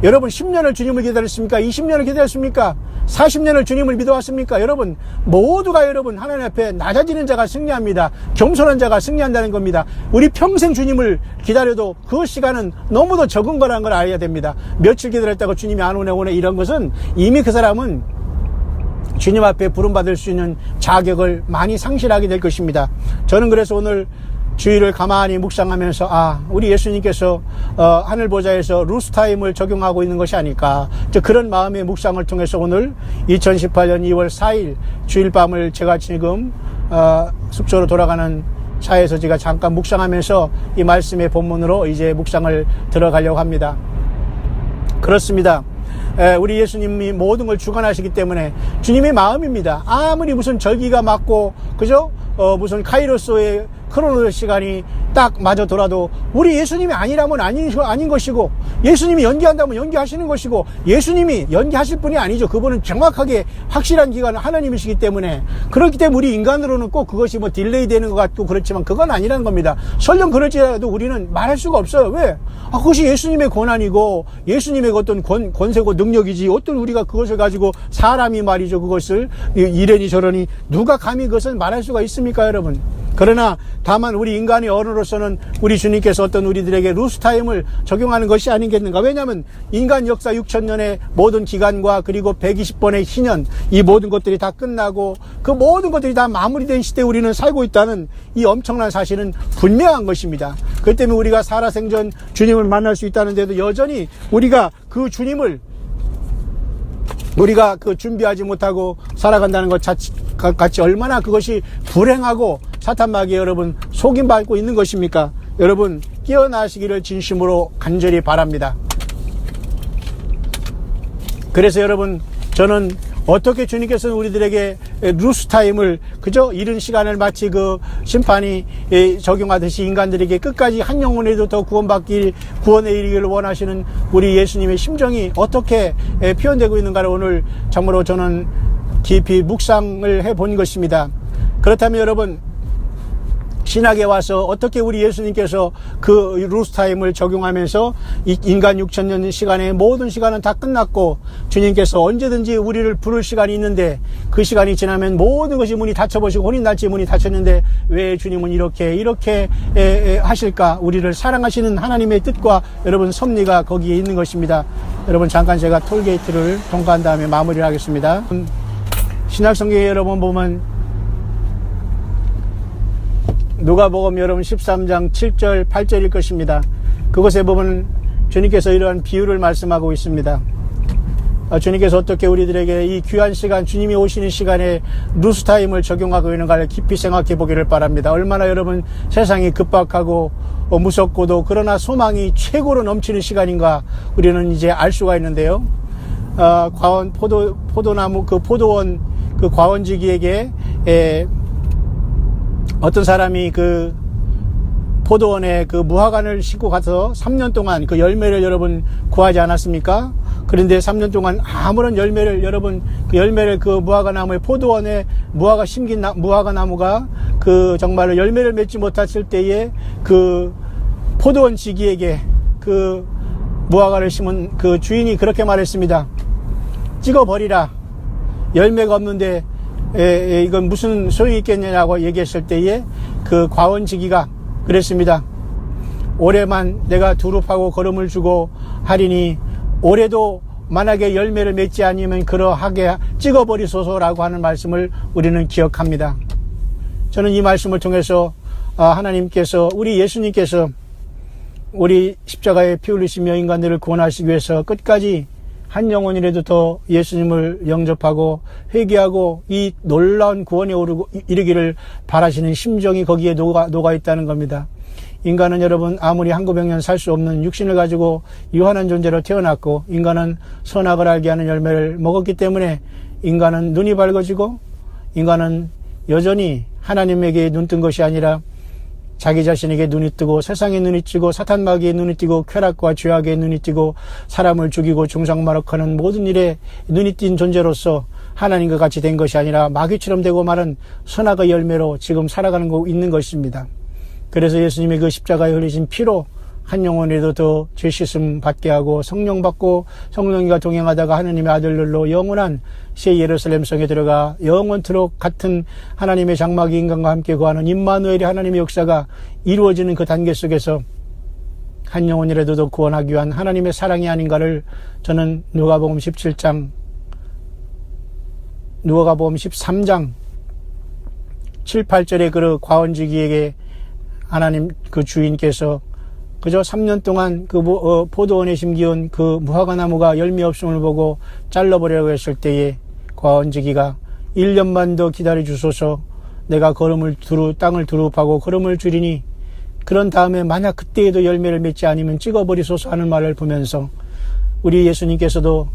여러분 10년을 주님을 기다렸습니까? 20년을 기다렸습니까? 40년을 주님을 믿어왔습니까? 여러분 모두가 여러분 하나님 앞에 낮아지는 자가 승리합니다. 겸손한 자가 승리한다는 겁니다. 우리 평생 주님을 기다려도 그 시간은 너무도 적은 거라는 걸 알아야 됩니다. 며칠 기다렸다고 주님이 안 오네 이런 것은 이미 그 사람은 주님 앞에 부름받을 수 있는 자격을 많이 상실하게 될 것입니다. 저는 그래서 오늘 주의를 가만히 묵상하면서 우리 예수님께서 하늘 보좌에서 루스타임을 적용하고 있는 것이 아닐까, 그런 마음의 묵상을 통해서 오늘 2018년 2월 4일 주일밤을 제가 지금 숙소로 돌아가는 차에서 제가 잠깐 묵상하면서 이 말씀의 본문으로 이제 묵상을 들어가려고 합니다. 그렇습니다. 우리 예수님이 모든 걸 주관하시기 때문에 주님의 마음입니다. 아무리 무슨 절기가 맞고 그죠? 무슨 카이로스의 크로노스 시간이 딱 맞아 돌아도 우리 예수님이 아니라면 아닌 것이고, 예수님이 연기한다면 연기하시는 것이고, 예수님이 연기하실 분이 아니죠. 그분은 정확하게 확실한 기간은 하나님이시기 때문에, 그렇기 때문에 우리 인간으로는 꼭 그것이 뭐 딜레이 되는 것 같고 그렇지만 그건 아니라는 겁니다. 설령 그럴지라도 우리는 말할 수가 없어요. 왜? 그것이 예수님의 권한이고 예수님의 어떤 권세고 능력이지, 어떤 우리가 그것을 가지고 사람이 말이죠, 그것을 이래니 저러니 누가 감히 그것을 말할 수가 있습니까, 여러분? 그러나 다만 우리 인간의 언어로서는 우리 주님께서 어떤 우리들에게 루스타임을 적용하는 것이 아니겠는가. 왜냐하면 인간 역사 6,000년의 모든 기간과 그리고 120번의 희년, 이 모든 것들이 다 끝나고 그 모든 것들이 다 마무리된 시대에 우리는 살고 있다는 이 엄청난 사실은 분명한 것입니다. 그렇기 때문에 우리가 살아생전 주님을 만날 수 있다는 데도 여전히 우리가 그 주님을 우리가 준비하지 못하고 살아간다는 것 같이 얼마나 그것이 불행하고 사탄마귀에 여러분 속임받고 있는 것입니까? 여러분 깨어나시기를 진심으로 간절히 바랍니다. 그래서 여러분, 저는 어떻게 주님께서는 우리들에게 루스타임을 그저 이른 시간을 마치 그 심판이 적용하듯이 인간들에게 끝까지 한 영혼에도 더 구원에 이르기를 원하시는 우리 예수님의 심정이 어떻게 표현되고 있는가를 오늘 참으로 저는 깊이 묵상을 해본 것입니다. 그렇다면 여러분, 신학에 와서 어떻게 우리 예수님께서 그 루스타임을 적용하면서 이 인간 6,000년 시간의 모든 시간은 다 끝났고 주님께서 언제든지 우리를 부를 시간이 있는데 그 시간이 지나면 모든 것이 문이 닫혀버리고 혼인날짜의 문이 닫혔는데 왜 주님은 이렇게 하실까? 우리를 사랑하시는 하나님의 뜻과 여러분 섭리가 거기에 있는 것입니다. 여러분 잠깐 제가 톨게이트를 통과한 다음에 마무리를 하겠습니다. 신약성경에 여러분 보면 누가복음 여러분 13장 7절 8절일 것입니다. 그것에 보면 주님께서 이러한 비유를 말씀하고 있습니다. 주님께서 어떻게 우리들에게 이 귀한 시간, 주님이 오시는 시간에 루스타임을 적용하고 있는가를 깊이 생각해 보기를 바랍니다. 얼마나 여러분 세상이 급박하고 무섭고도 그러나 소망이 최고로 넘치는 시간인가 우리는 이제 알 수가 있는데요. 포도나무 포도원 과원지기에게 어떤 사람이 그 포도원에 그 무화과를 싣고 가서 3년 동안 그 열매를 여러분 구하지 않았습니까? 그런데 3년 동안 아무런 열매를 여러분 그 무화과 나무에 포도원에 무화과 심긴 무화과 나무가 그 정말로 열매를 맺지 못했을 때에 그 포도원 지기에게 그 무화과를 심은 그 주인이 그렇게 말했습니다. 찍어버리라. 열매가 없는데 이건 무슨 소용이 있겠냐고 얘기했을 때에 그 과원지기가 그랬습니다. 올해만 내가 두릅하고 거름을 주고 하리니 올해도 만약에 열매를 맺지 않으면 그러하게 찍어버리소서라고 하는 말씀을 우리는 기억합니다. 저는 이 말씀을 통해서 하나님께서 우리 예수님께서 우리 십자가에 피 흘리시며 인간들을 구원하시기 위해서 끝까지 한 영혼이라도 더 예수님을 영접하고 회개하고 이 놀라운 구원에 이르기를 바라시는 심정이 거기에 녹아 있다는 겁니다. 인간은 여러분 아무리 한구병년 살 수 없는 육신을 가지고 유한한 존재로 태어났고 인간은 선악을 알게 하는 열매를 먹었기 때문에 인간은 눈이 밝아지고 인간은 여전히 하나님에게 눈뜬 것이 아니라 자기 자신에게 눈이 뜨고 세상에 눈이 뜨고 사탄마귀에 눈이 뜨고 쾌락과 죄악에 눈이 뜨고 사람을 죽이고 중상마력하는 모든 일에 눈이 띈 존재로서 하나님과 같이 된 것이 아니라 마귀처럼 되고 마른 선악의 열매로 지금 살아가는 거 있는 것입니다. 그래서 예수님의 그 십자가에 흘리신 피로 한 영혼에도 더 죄 씻음 받게 하고 성령 받고 성령과 동행하다가 하나님의 아들들로 영원한 새 예루살렘 성에 들어가 영원토록 같은 하나님의 장막이 인간과 함께 거하는 임마누엘의 하나님의 역사가 이루어지는 그 단계 속에서 한 영혼이라도 더 구원하기 위한 하나님의 사랑이 아닌가를 저는 누가복음 13장 7, 8절에 그 과원지기에게 하나님 그 주인께서 그저 3년 동안 그 포도원에 심기운 그 무화과 나무가 열매 없음을 보고 잘라버리라고 했을 때에 과원지기가 1년만 더 기다려 주소서 내가 땅을 두릅하고 걸음을 줄이니 그런 다음에 만약 그때에도 열매를 맺지 않으면 찍어버리소서 하는 말을 보면서 우리 예수님께서도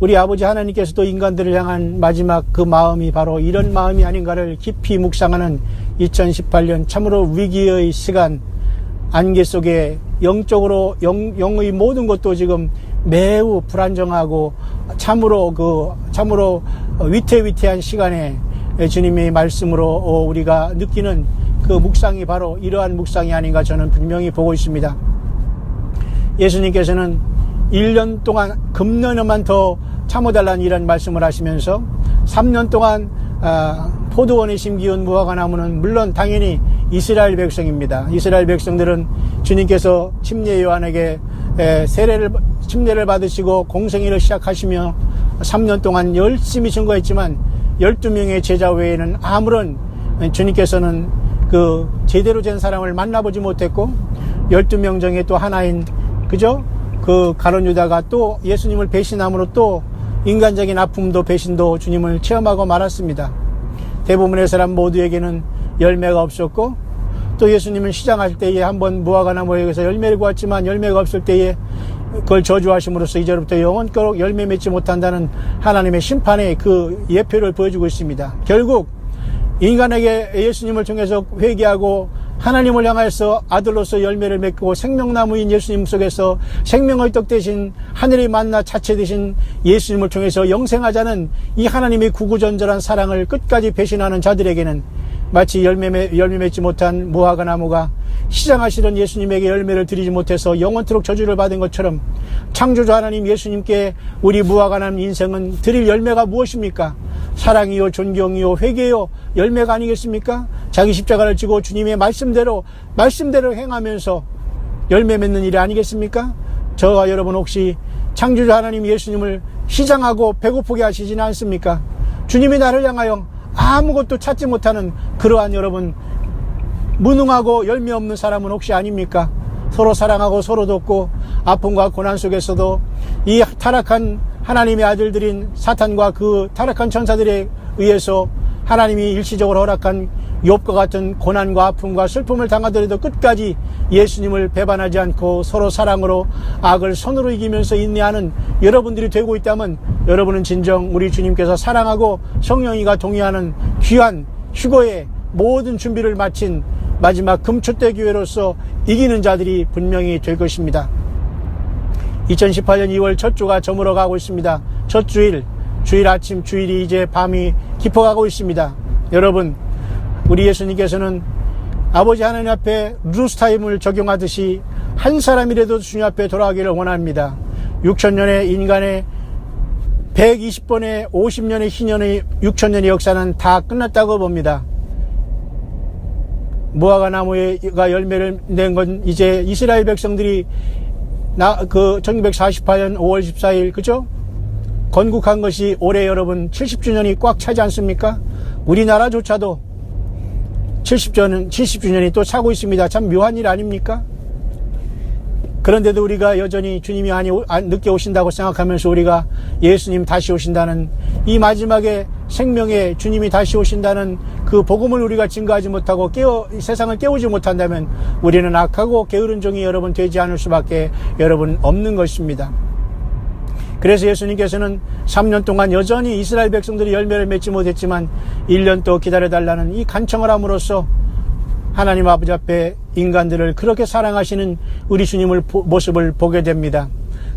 우리 아버지 하나님께서도 인간들을 향한 마지막 그 마음이 바로 이런 마음이 아닌가를 깊이 묵상하는 2018년 참으로 위기의 시간, 안개 속에 영적으로 영의 모든 것도 지금 매우 불안정하고 참으로 위태위태한 시간에 주님의 말씀으로 우리가 느끼는 그 묵상이 바로 이러한 묵상이 아닌가 저는 분명히 보고 있습니다. 예수님께서는 1년 동안 금년에만 더 참아달라는 이런 말씀을 하시면서 3년 동안 포도원에 심기운 무화과 나무는 물론 당연히 이스라엘 백성입니다. 이스라엘 백성들은 주님께서 침례 요한에게 침례를 받으시고 공생애를 시작하시며 3년 동안 열심히 증거했지만 12명의 제자 외에는 아무런 주님께서는 그 제대로 된 사람을 만나보지 못했고 12명 중에 또 하나인 그죠? 그 가룟 유다가 또 예수님을 배신함으로 또 인간적인 아픔도 배신도 주님을 체험하고 말았습니다. 대부분의 사람 모두에게는 열매가 없었고 또 예수님은 시장할 때에 한번 무화과 나무에서 열매를 구했지만 열매가 없을 때에 그걸 저주하심으로써 이제부터 영원토록 열매 맺지 못한다는 하나님의 심판의 그 예표를 보여주고 있습니다. 결국 인간에게 예수님을 통해서 회개하고 하나님을 향해서 아들로서 열매를 맺고 생명나무인 예수님 속에서 생명의 떡 대신 하늘의 만나 자체 되신 예수님을 통해서 영생하자는 이 하나님의 구구절절한 사랑을 끝까지 배신하는 자들에게는 마치 열매 맺지 못한 무화과 나무가 시장하시던 예수님에게 열매를 드리지 못해서 영원토록 저주를 받은 것처럼 창조주 하나님 예수님께 우리 무화과 나무 인생은 드릴 열매가 무엇입니까? 사랑이요, 존경이요, 회개요, 열매가 아니겠습니까? 자기 십자가를 지고 주님의 말씀대로 행하면서 열매 맺는 일이 아니겠습니까? 저와 여러분 혹시 창조주 하나님 예수님을 시장하고 배고프게 하시지는 않습니까? 주님이 나를 향하여 아무것도 찾지 못하는 그러한 여러분 무능하고 열매 없는 사람은 혹시 아닙니까? 서로 사랑하고 서로 돕고 아픔과 고난 속에서도 이 타락한 하나님의 아들들인 사탄과 그 타락한 천사들에 의해서 하나님이 일시적으로 허락한 욥과 같은 고난과 아픔과 슬픔을 당하더라도 끝까지 예수님을 배반하지 않고 서로 사랑으로 악을 선으로 이기면서 인내하는 여러분들이 되고 있다면 여러분은 진정 우리 주님께서 사랑하고 성령이가 동의하는 귀한 휴거의 모든 준비를 마친 마지막 금초대 교회로서 이기는 자들이 분명히 될 것입니다. 2018년 2월 첫 주가 저물어 가고 있습니다. 첫 주일 아침, 주일이 이제 밤이 깊어가고 있습니다. 여러분, 우리 예수님께서는 아버지 하나님 앞에 루스타임을 적용하듯이 한 사람이라도 주님 앞에 돌아가기를 원합니다. 6천년의 인간의 120번의 50년의 희년의 6천년의 역사는 다 끝났다고 봅니다. 무화과 나무가 열매를 낸 건 이제 이스라엘 백성들이 1948년 5월 14일 그죠? 건국한 것이 올해 여러분 70주년이 꽉 차지 않습니까? 우리나라조차도 70주년이 또 차고 있습니다. 참 묘한 일 아닙니까? 그런데도 우리가 여전히 주님이 늦게 오신다고 생각하면서 우리가 예수님 다시 오신다는 이 마지막에 생명의 주님이 다시 오신다는 그 복음을 우리가 증거하지 못하고 세상을 깨우지 못한다면 우리는 악하고 게으른 종이 여러분 되지 않을 수밖에 여러분 없는 것입니다. 그래서 예수님께서는 3년 동안 여전히 이스라엘 백성들이 열매를 맺지 못했지만 1년 또 기다려달라는 이 간청을 함으로써 하나님 아버지 앞에 인간들을 그렇게 사랑하시는 우리 주님을 모습을 보게 됩니다.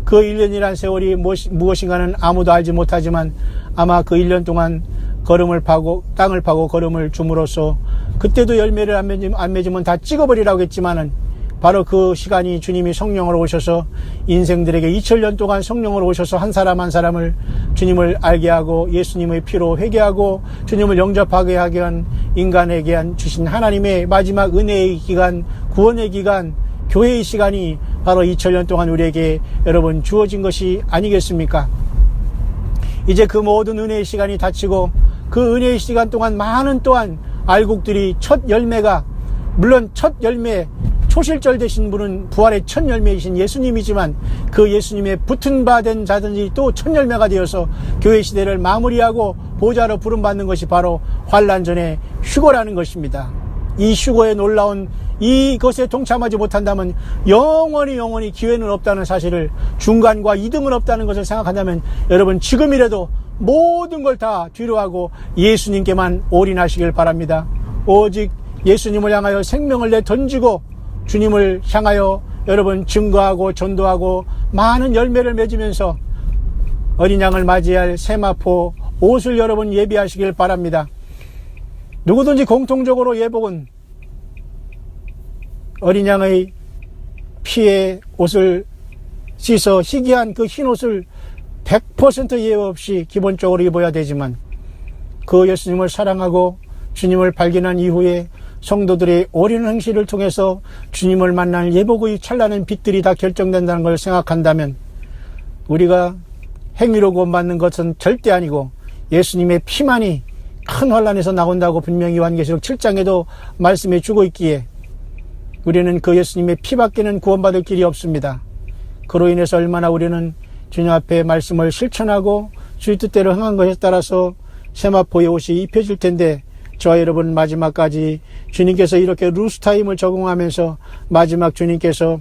그 1년이란 세월이 무엇인가는 아무도 알지 못하지만 아마 그 1년 동안 땅을 파고 걸음을 줌으로써 그때도 열매를 안 맺으면 다 찍어버리라고 했지만은 바로 그 시간이 주님이 성령으로 오셔서 인생들에게 2000년 동안 성령으로 오셔서 한 사람 한 사람을 주님을 알게 하고 예수님의 피로 회개하고 주님을 영접하게 하게 한 인간에게 주신 하나님의 마지막 은혜의 기간, 구원의 기간, 교회의 시간이 바로 2000년 동안 우리에게 여러분 주어진 것이 아니겠습니까? 이제 그 모든 은혜의 시간이 닫히고 그 은혜의 시간 동안 많은 또한 알곡들이 첫 열매가 물론 첫 열매 초실절 되신 분은 부활의 첫 열매이신 예수님이지만 그 예수님의 붙은 바 된 자들이 또 첫 열매가 되어서 교회 시대를 마무리하고 보좌로 부름받는 것이 바로 환난 전의 휴거라는 것입니다. 이 휴거의 놀라운 이것에 동참하지 못한다면 영원히 기회는 없다는 사실을, 중간과 이등은 없다는 것을 생각한다면 여러분 지금이라도 모든 걸 다 뒤로하고 예수님께만 올인하시길 바랍니다. 오직 예수님을 향하여 생명을 내 던지고 주님을 향하여 여러분 증거하고 전도하고 많은 열매를 맺으면서 어린 양을 맞이할 세마포 옷을 여러분 예비하시길 바랍니다. 누구든지 공통적으로 예복은 어린 양의 피에 옷을 씻어 희귀한 그 흰 옷을 100% 예외 없이 기본적으로 입어야 되지만, 그 예수님을 사랑하고 주님을 발견한 이후에 성도들의 올인 행실을 통해서 주님을 만날 예복의 찬란한 빛들이 다 결정된다는 걸 생각한다면, 우리가 행위로 구원받는 것은 절대 아니고 예수님의 피만이 큰 환란에서 나온다고 분명히 요한계시록 7장에도 말씀해 주고 있기에 우리는 그 예수님의 피밖에는 구원받을 길이 없습니다. 그로 인해서 얼마나 우리는 주님 앞에 말씀을 실천하고 주의 뜻대로 행한 것에 따라서 세마포의 옷이 입혀질 텐데, 저와 여러분 마지막까지 주님께서 이렇게 루스타임을 적용하면서 마지막 주님께서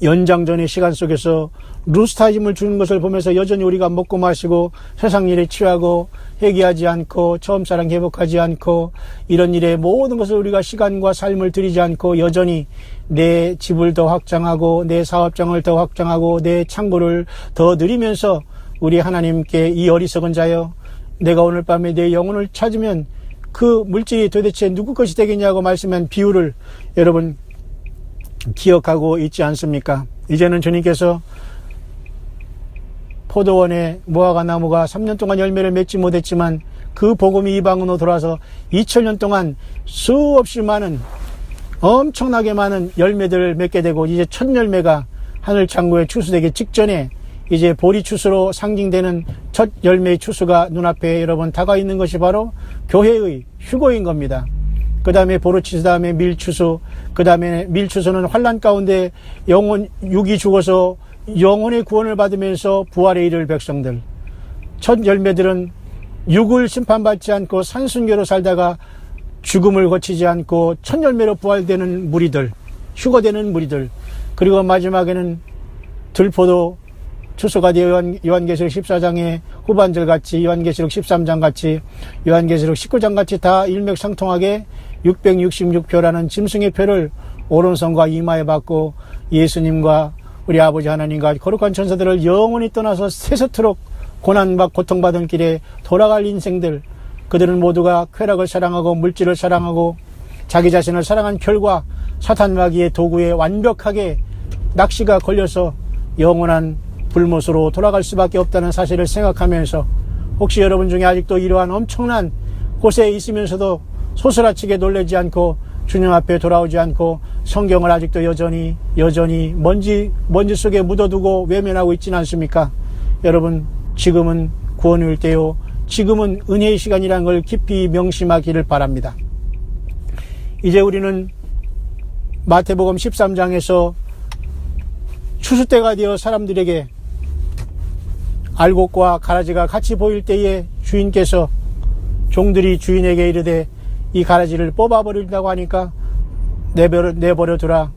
연장전의 시간 속에서 루스타임을 주는 것을 보면서 여전히 우리가 먹고 마시고 세상 일에 취하고 회개하지 않고 처음 사랑 회복하지 않고 이런 일에 모든 것을 우리가 시간과 삶을 들이지 않고 여전히 내 집을 더 확장하고 내 사업장을 더 확장하고 내 창고를 더 늘리면서 우리 하나님께 이 어리석은 자여, 내가 오늘 밤에 내 영혼을 찾으면 그 물질이 도대체 누구 것이 되겠냐고 말씀한 비유를 여러분 기억하고 있지 않습니까? 이제는 주님께서 포도원에 무화과 나무가 3년 동안 열매를 맺지 못했지만 그 복음이 이방으로 돌아서 2000년 동안 수없이 많은, 엄청나게 많은 열매들을 맺게 되고, 이제 첫 열매가 하늘 창고에 추수되기 직전에 이제 보리 추수로 상징되는 첫 열매의 추수가 눈앞에 여러분 다가 있는 것이 바로 교회의 휴거인 겁니다. 그 다음에 보르치스, 다음에 밀추수, 그 다음에 밀추수는 환란 가운데 육이 죽어서 영혼의 구원을 받으면서 부활에 이를 백성들. 첫 열매들은 육을 심판받지 않고 산순교로 살다가 죽음을 거치지 않고 첫 열매로 부활되는 무리들, 휴거되는 무리들. 그리고 마지막에는 들포도 추수가 되어 요한계시록 14장의 후반절 같이, 요한계시록 13장 같이, 요한계시록 19장 같이 다 일맥상통하게 666표라는 짐승의 표를 오른손과 이마에 받고 예수님과 우리 아버지 하나님과 거룩한 천사들을 영원히 떠나서 세세토록 고난받 고통받은 길에 돌아갈 인생들, 그들은 모두가 쾌락을 사랑하고 물질을 사랑하고 자기 자신을 사랑한 결과 사탄 마귀의 도구에 완벽하게 낚시가 걸려서 영원한 불못으로 돌아갈 수밖에 없다는 사실을 생각하면서, 혹시 여러분 중에 아직도 이러한 엄청난 곳에 있으면서도 소스라치게 놀라지 않고 주님 앞에 돌아오지 않고 성경을 아직도 여전히 먼지 속에 묻어두고 외면하고 있지는 않습니까? 여러분, 지금은 구원일 때요, 지금은 은혜의 시간이라는 걸 깊이 명심하기를 바랍니다. 이제 우리는 마태복음 13장에서 추수 때가 되어 사람들에게 알곡과 가라지가 같이 보일 때에 주인께서 종들이 주인에게 이르되 이 가라지를 뽑아버린다고 하니까 내버려 두라.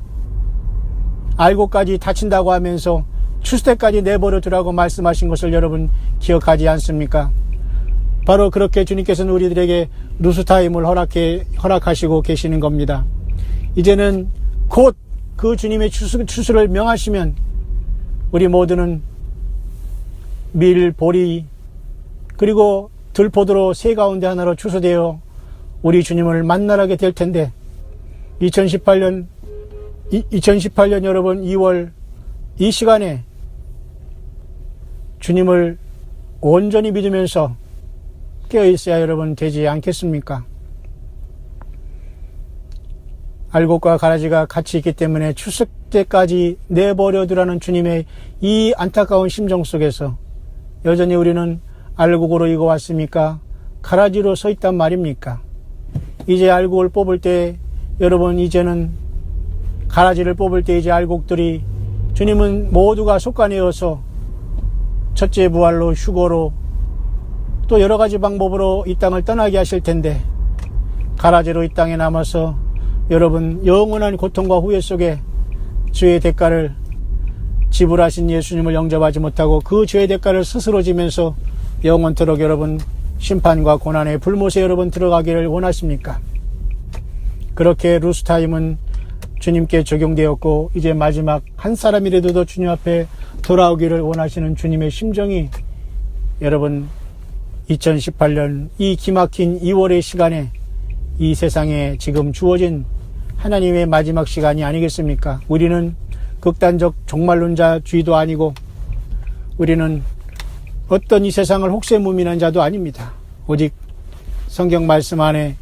알곡까지 다친다고 하면서 추수 때까지 내버려 두라고 말씀하신 것을 여러분 기억하지 않습니까? 바로 그렇게 주님께서는 우리들에게 루스타임을 허락하시고 계시는 겁니다. 이제는 곧 그 주님의 추수를 명하시면 우리 모두는 밀, 보리, 그리고 들포도로 새 가운데 하나로 추수되어 우리 주님을 만나게 될 텐데, 2018년 여러분 2월 이 시간에 주님을 온전히 믿으면서 깨어있어야 여러분 되지 않겠습니까? 알곡과 가라지가 같이 있기 때문에 추석 때까지 내버려두라는 주님의 이 안타까운 심정 속에서 여전히 우리는 알곡으로 이거 왔습니까? 가라지로 서 있단 말입니까? 이제 알곡을 뽑을 때 여러분, 이제는 가라지를 뽑을 때 이제 알곡들이 주님은 모두가 속가내어서 첫째 부활로 휴거로 또 여러 가지 방법으로 이 땅을 떠나게 하실 텐데, 가라지로 이 땅에 남아서 여러분 영원한 고통과 후회 속에 죄의 대가를 지불하신 예수님을 영접하지 못하고 그 죄의 대가를 스스로 지면서 영원토록 여러분 심판과 고난의 불못에 여러분 들어가기를 원하십니까? 그렇게 루스타임은 주님께 적용되었고 이제 마지막 한 사람이라도 더 주님 앞에 돌아오기를 원하시는 주님의 심정이 여러분 2018년 이 기막힌 2월의 시간에 이 세상에 지금 주어진 하나님의 마지막 시간이 아니겠습니까? 우리는 극단적 종말론자주의도 아니고 우리는 어떤 이 세상을 혹세무민한 자도 아닙니다. 오직 성경 말씀 안에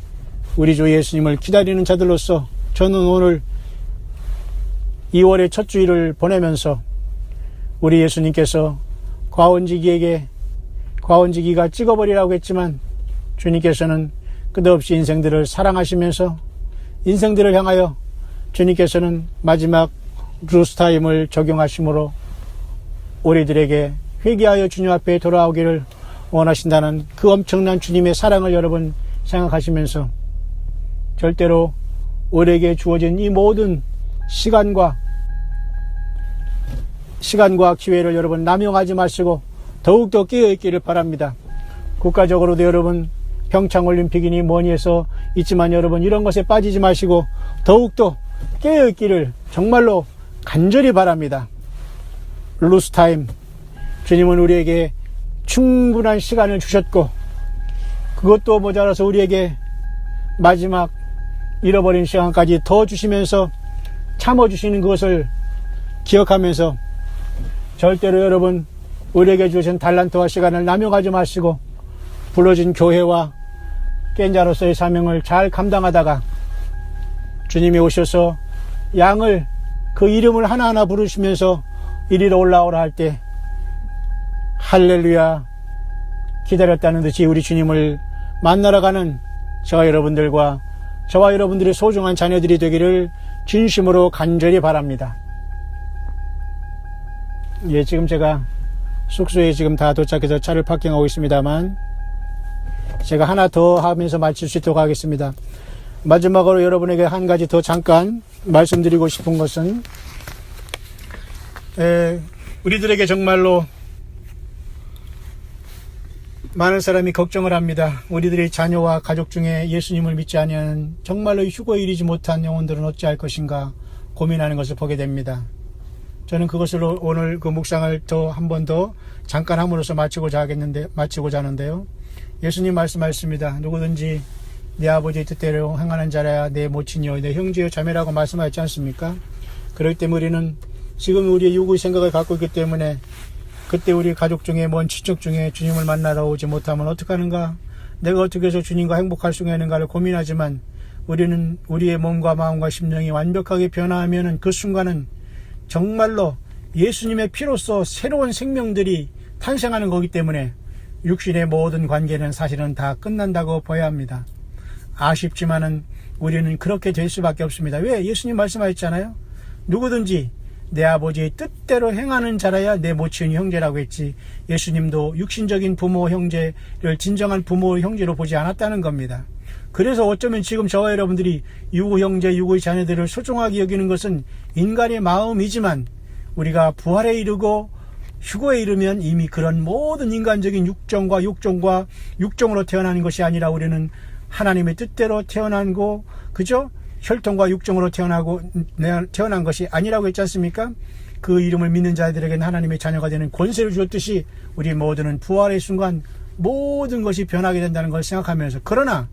우리 주 예수님을 기다리는 자들로서 저는 오늘 2월의 첫 주일을 보내면서 우리 예수님께서 과원지기가 찍어버리라고 했지만 주님께서는 끝없이 인생들을 사랑하시면서 인생들을 향하여 주님께서는 마지막 루스타임을 적용하심으로 우리들에게 회개하여 주님 앞에 돌아오기를 원하신다는 그 엄청난 주님의 사랑을 여러분 생각하시면서 절대로 우리에게 주어진 이 모든 시간과 기회를 여러분 남용하지 마시고 더욱더 깨어있기를 바랍니다. 국가적으로도 여러분 평창올림픽이니 뭐니 해서 있지만 여러분 이런 것에 빠지지 마시고 더욱더 깨어있기를 정말로 간절히 바랍니다. 루스타임, 주님은 우리에게 충분한 시간을 주셨고 그것도 모자라서 우리에게 마지막 잃어버린 시간까지 더 주시면서 참아주시는 그것을 기억하면서 절대로 여러분 우리에게 주신 달란트와 시간을 남용하지 마시고 불러진 교회와 깬자로서의 사명을 잘 감당하다가 주님이 오셔서 양을 그 이름을 하나하나 부르시면서 이리로 올라오라 할 때 할렐루야 기다렸다는 듯이 우리 주님을 만나러 가는 저와 여러분들의 소중한 자녀들이 되기를 진심으로 간절히 바랍니다. 예, 지금 제가 숙소에 지금 다 도착해서 차를 파킹하고 있습니다만 제가 하나 더 하면서 마칠 수 있도록 하겠습니다. 마지막으로 여러분에게 한 가지 더 잠깐 말씀드리고 싶은 것은 우리들에게 정말로 많은 사람이 걱정을 합니다. 우리들의 자녀와 가족 중에 예수님을 믿지 아니하는 정말로 휴거에 이르지 못한 영혼들은 어찌할 것인가 고민하는 것을 보게 됩니다. 저는 그것을 오늘 그 묵상을 더 한 번 더 잠깐 함으로써 마치고자 하는데요. 예수님 말씀하셨습니다. 누구든지 내 아버지의 뜻대로 행하는 자라야 내 모친이요 내 형제요 자매라고 말씀하셨지 않습니까? 그렇기 때문에 우리는 지금 우리의 육의 생각을 갖고 있기 때문에 그때 우리 가족 중에 먼 친척 중에 주님을 만나러 오지 못하면 어떡하는가? 내가 어떻게 해서 주님과 행복할 수 있는가를 고민하지만 우리는 우리의 몸과 마음과 심령이 완벽하게 변화하면 그 순간은 정말로 예수님의 피로써 새로운 생명들이 탄생하는 거기 때문에 육신의 모든 관계는 사실은 다 끝난다고 봐야 합니다. 아쉽지만은 우리는 그렇게 될 수밖에 없습니다. 왜? 예수님 말씀하셨잖아요. 누구든지 내 아버지의 뜻대로 행하는 자라야 내 모친 형제라고 했지 예수님도 육신적인 부모 형제를 진정한 부모 형제로 보지 않았다는 겁니다. 그래서 어쩌면 지금 저와 여러분들이 유구 형제, 유구의 자녀들을 소중하게 여기는 것은 인간의 마음이지만 우리가 부활에 이르고 휴거에 이르면 이미 그런 모든 인간적인 육정으로 태어나는 것이 아니라 우리는 하나님의 뜻대로 태어난고 그죠? 혈통과 육정으로 태어난 것이 아니라고 했지 않습니까? 그 이름을 믿는 자들에게는 하나님의 자녀가 되는 권세를 주었듯이 우리 모두는 부활의 순간 모든 것이 변하게 된다는 걸 생각하면서 그러나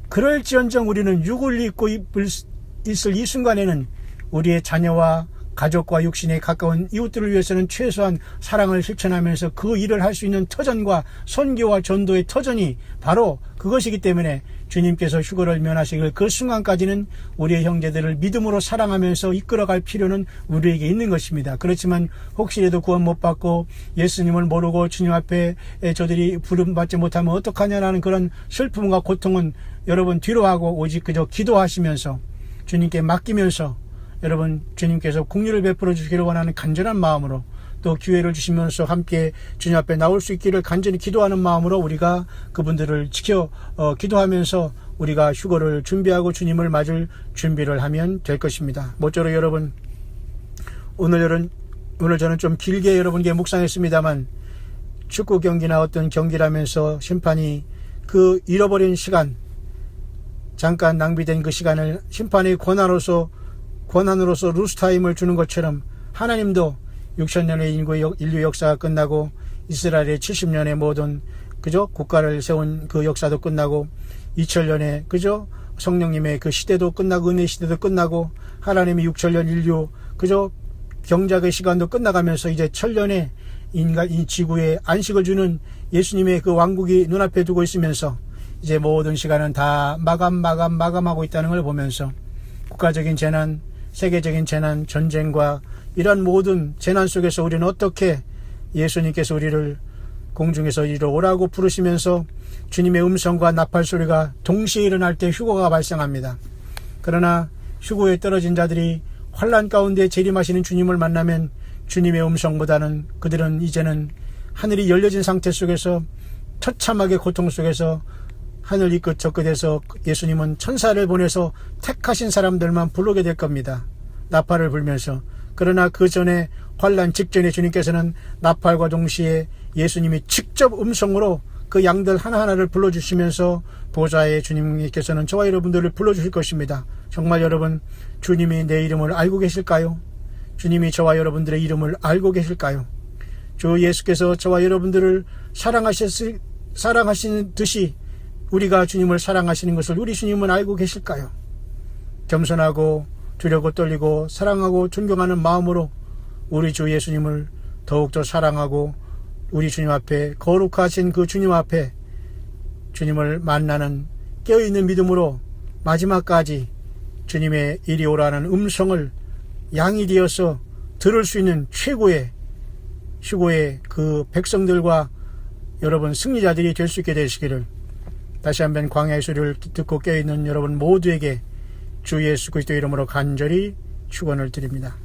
그럴지언정 우리는 육을 입고 있을 이 순간에는 우리의 자녀와 가족과 육신에 가까운 이웃들을 위해서는 최소한 사랑을 실천하면서 그 일을 할 수 있는 터전과 선교와 전도의 터전이 바로 그것이기 때문에 주님께서 휴거를 면하시길 그 순간까지는 우리의 형제들을 믿음으로 사랑하면서 이끌어갈 필요는 우리에게 있는 것입니다. 그렇지만 혹시라도 구원 못 받고 예수님을 모르고 주님 앞에 저들이 부름받지 못하면 어떡하냐라는 그런 슬픔과 고통은 여러분 뒤로 하고 오직 그저 기도하시면서 주님께 맡기면서 여러분 주님께서 긍휼을 베풀어 주시기를 원하는 간절한 마음으로 또 기회를 주시면서 함께 주님 앞에 나올 수 있기를 간절히 기도하는 마음으로 우리가 그분들을 지켜 기도하면서 우리가 휴거를 준비하고 주님을 맞을 준비를 하면 될 것입니다. 모쪼록 여러분, 오늘 저는 좀 길게 여러분께 묵상했습니다만, 축구 경기나 어떤 경기라면서 심판이 그 잃어버린 시간, 잠깐 낭비된 그 시간을 심판의 권한으로서 루스타임을 주는 것처럼 하나님도 6,000년의 인류 역사가 끝나고 이스라엘의 70년의 모든 국가를 세운 그 역사도 끝나고 2000년의 성령님의 그 시대도 끝나고 은혜의 시대도 끝나고 하나님의 6천년 인류 경작의 시간도 끝나가면서 이제 천년의 이 지구에 안식을 주는 예수님의 그 왕국이 눈앞에 두고 있으면서 이제 모든 시간은 다 마감하고 있다는 걸 보면서 국가적인 재난, 세계적인 재난, 전쟁과 이런 모든 재난 속에서 우리는 어떻게 예수님께서 우리를 공중에서 이리로 오라고 부르시면서 주님의 음성과 나팔 소리가 동시에 일어날 때 휴거가 발생합니다. 그러나 휴거에 떨어진 자들이 환난 가운데 재림하시는 주님을 만나면 주님의 음성보다는 그들은 이제는 하늘이 열려진 상태 속에서 처참하게 고통 속에서 하늘 이 끝 저 끝에서 예수님은 천사를 보내서 택하신 사람들만 부르게 될 겁니다. 나팔을 불면서. 그러나 그 전에 환난 직전에 주님께서는 나팔과 동시에 예수님이 직접 음성으로 그 양들 하나하나를 불러주시면서 보좌에 주님께서는 저와 여러분들을 불러주실 것입니다. 정말 여러분, 주님이 내 이름을 알고 계실까요? 주님이 저와 여러분들의 이름을 알고 계실까요? 주 예수께서 저와 여러분들을 사랑하시는 듯이 우리가 주님을 사랑하시는 것을 우리 주님은 알고 계실까요? 겸손하고 두려고 떨리고 사랑하고 존경하는 마음으로 우리 주 예수님을 더욱더 사랑하고 우리 주님 앞에, 거룩하신 그 주님 앞에 주님을 만나는 깨어있는 믿음으로 마지막까지 주님의 이리 오라는 음성을 양이 되어서 들을 수 있는 최고의 휴거의 그 백성들과 여러분 승리자들이 될 수 있게 되시기를 다시 한번 광야의 소리를 듣고 깨어있는 여러분 모두에게 주 예수 그리스도 이름으로 간절히 축원을 드립니다.